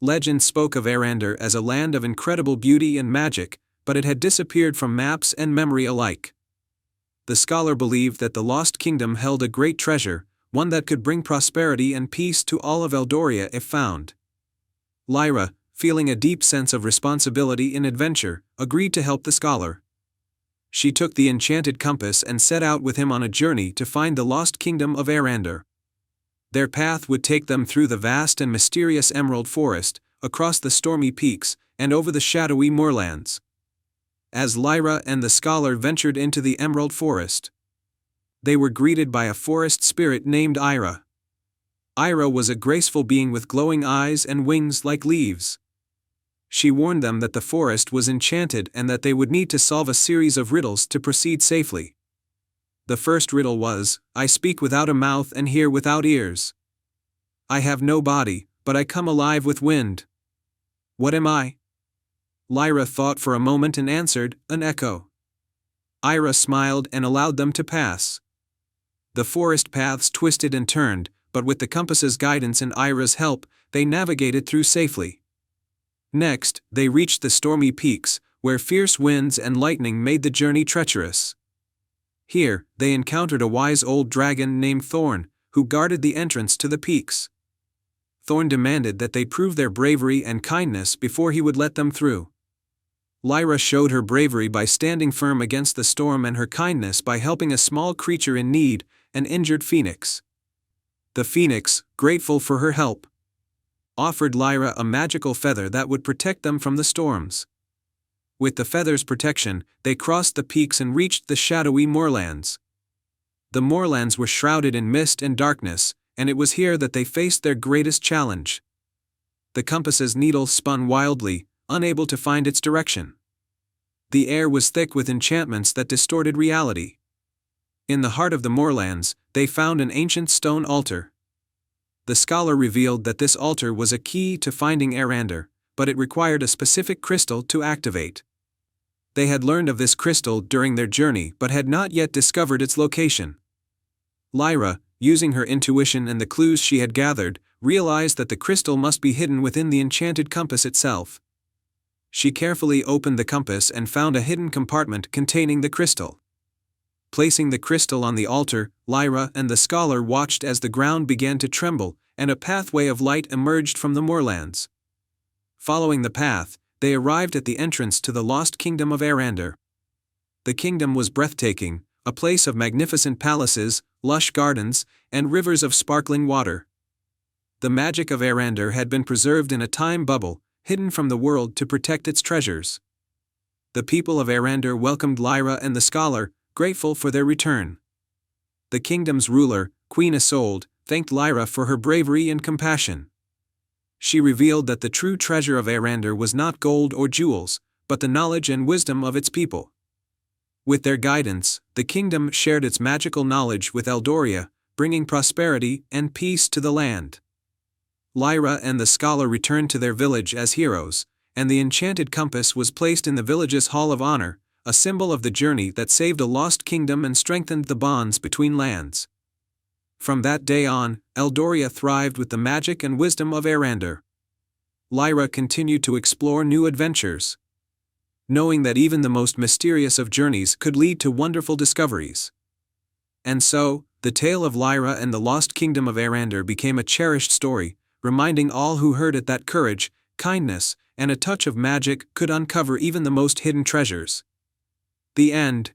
Legend spoke of Earander as a land of incredible beauty and magic, but it had disappeared from maps and memory alike. The scholar believed that the lost kingdom held a great treasure, one that could bring prosperity and peace to all of Eldoria if found. Lyra, feeling a deep sense of responsibility in adventure, agreed to help the scholar. She took the enchanted compass and set out with him on a journey to find the lost kingdom of Earander. Their path would take them through the vast and mysterious Emerald Forest, across the stormy peaks, and over the shadowy moorlands. As Lyra and the scholar ventured into the Emerald Forest, they were greeted by a forest spirit named Ira. Ira was a graceful being with glowing eyes and wings like leaves. She warned them that the forest was enchanted and that they would need to solve a series of riddles to proceed safely. The first riddle was, "I speak without a mouth and hear without ears. I have no body, but I come alive with wind. What am I?" Lyra thought for a moment and answered, "An echo." Ira smiled and allowed them to pass. The forest paths twisted and turned, but with the compass's guidance and Ira's help, they navigated through safely. Next, they reached the stormy peaks, where fierce winds and lightning made the journey treacherous. Here, they encountered a wise old dragon named Thorn, who guarded the entrance to the peaks. Thorn demanded that they prove their bravery and kindness before he would let them through. Lyra showed her bravery by standing firm against the storm and her kindness by helping a small creature in need, an injured phoenix. The phoenix, grateful for her help, offered Lyra a magical feather that would protect them from the storms. With the feather's protection, they crossed the peaks and reached the shadowy moorlands. The moorlands were shrouded in mist and darkness, and it was here that they faced their greatest challenge. The compass's needle spun wildly, unable to find its direction. The air was thick with enchantments that distorted reality. In the heart of the moorlands, they found an ancient stone altar. The scholar revealed that this altar was a key to finding Earander, but it required a specific crystal to activate. They had learned of this crystal during their journey but had not yet discovered its location. Lyra, using her intuition and the clues she had gathered, realized that the crystal must be hidden within the enchanted compass itself. She carefully opened the compass and found a hidden compartment containing the crystal. Placing the crystal on the altar, Lyra and the scholar watched as the ground began to tremble, and a pathway of light emerged from the moorlands. Following the path, they arrived at the entrance to the lost kingdom of Earander. The kingdom was breathtaking, a place of magnificent palaces, lush gardens, and rivers of sparkling water. The magic of Earander had been preserved in a time bubble, hidden from the world to protect its treasures. The people of Earander welcomed Lyra and the scholar, grateful for their return. The kingdom's ruler, Queen Isolde, thanked Lyra for her bravery and compassion. She revealed that the true treasure of Earander was not gold or jewels, but the knowledge and wisdom of its people. With their guidance, the kingdom shared its magical knowledge with Eldoria, bringing prosperity and peace to the land. Lyra and the scholar returned to their village as heroes, and the enchanted compass was placed in the village's Hall of Honor, a symbol of the journey that saved a lost kingdom and strengthened the bonds between lands. From that day on, Eldoria thrived with the magic and wisdom of Earander. Lyra continued to explore new adventures, knowing that even the most mysterious of journeys could lead to wonderful discoveries. And so, the tale of Lyra and the lost kingdom of Earander became a cherished story, reminding all who heard it that courage, kindness, and a touch of magic could uncover even the most hidden treasures. The end.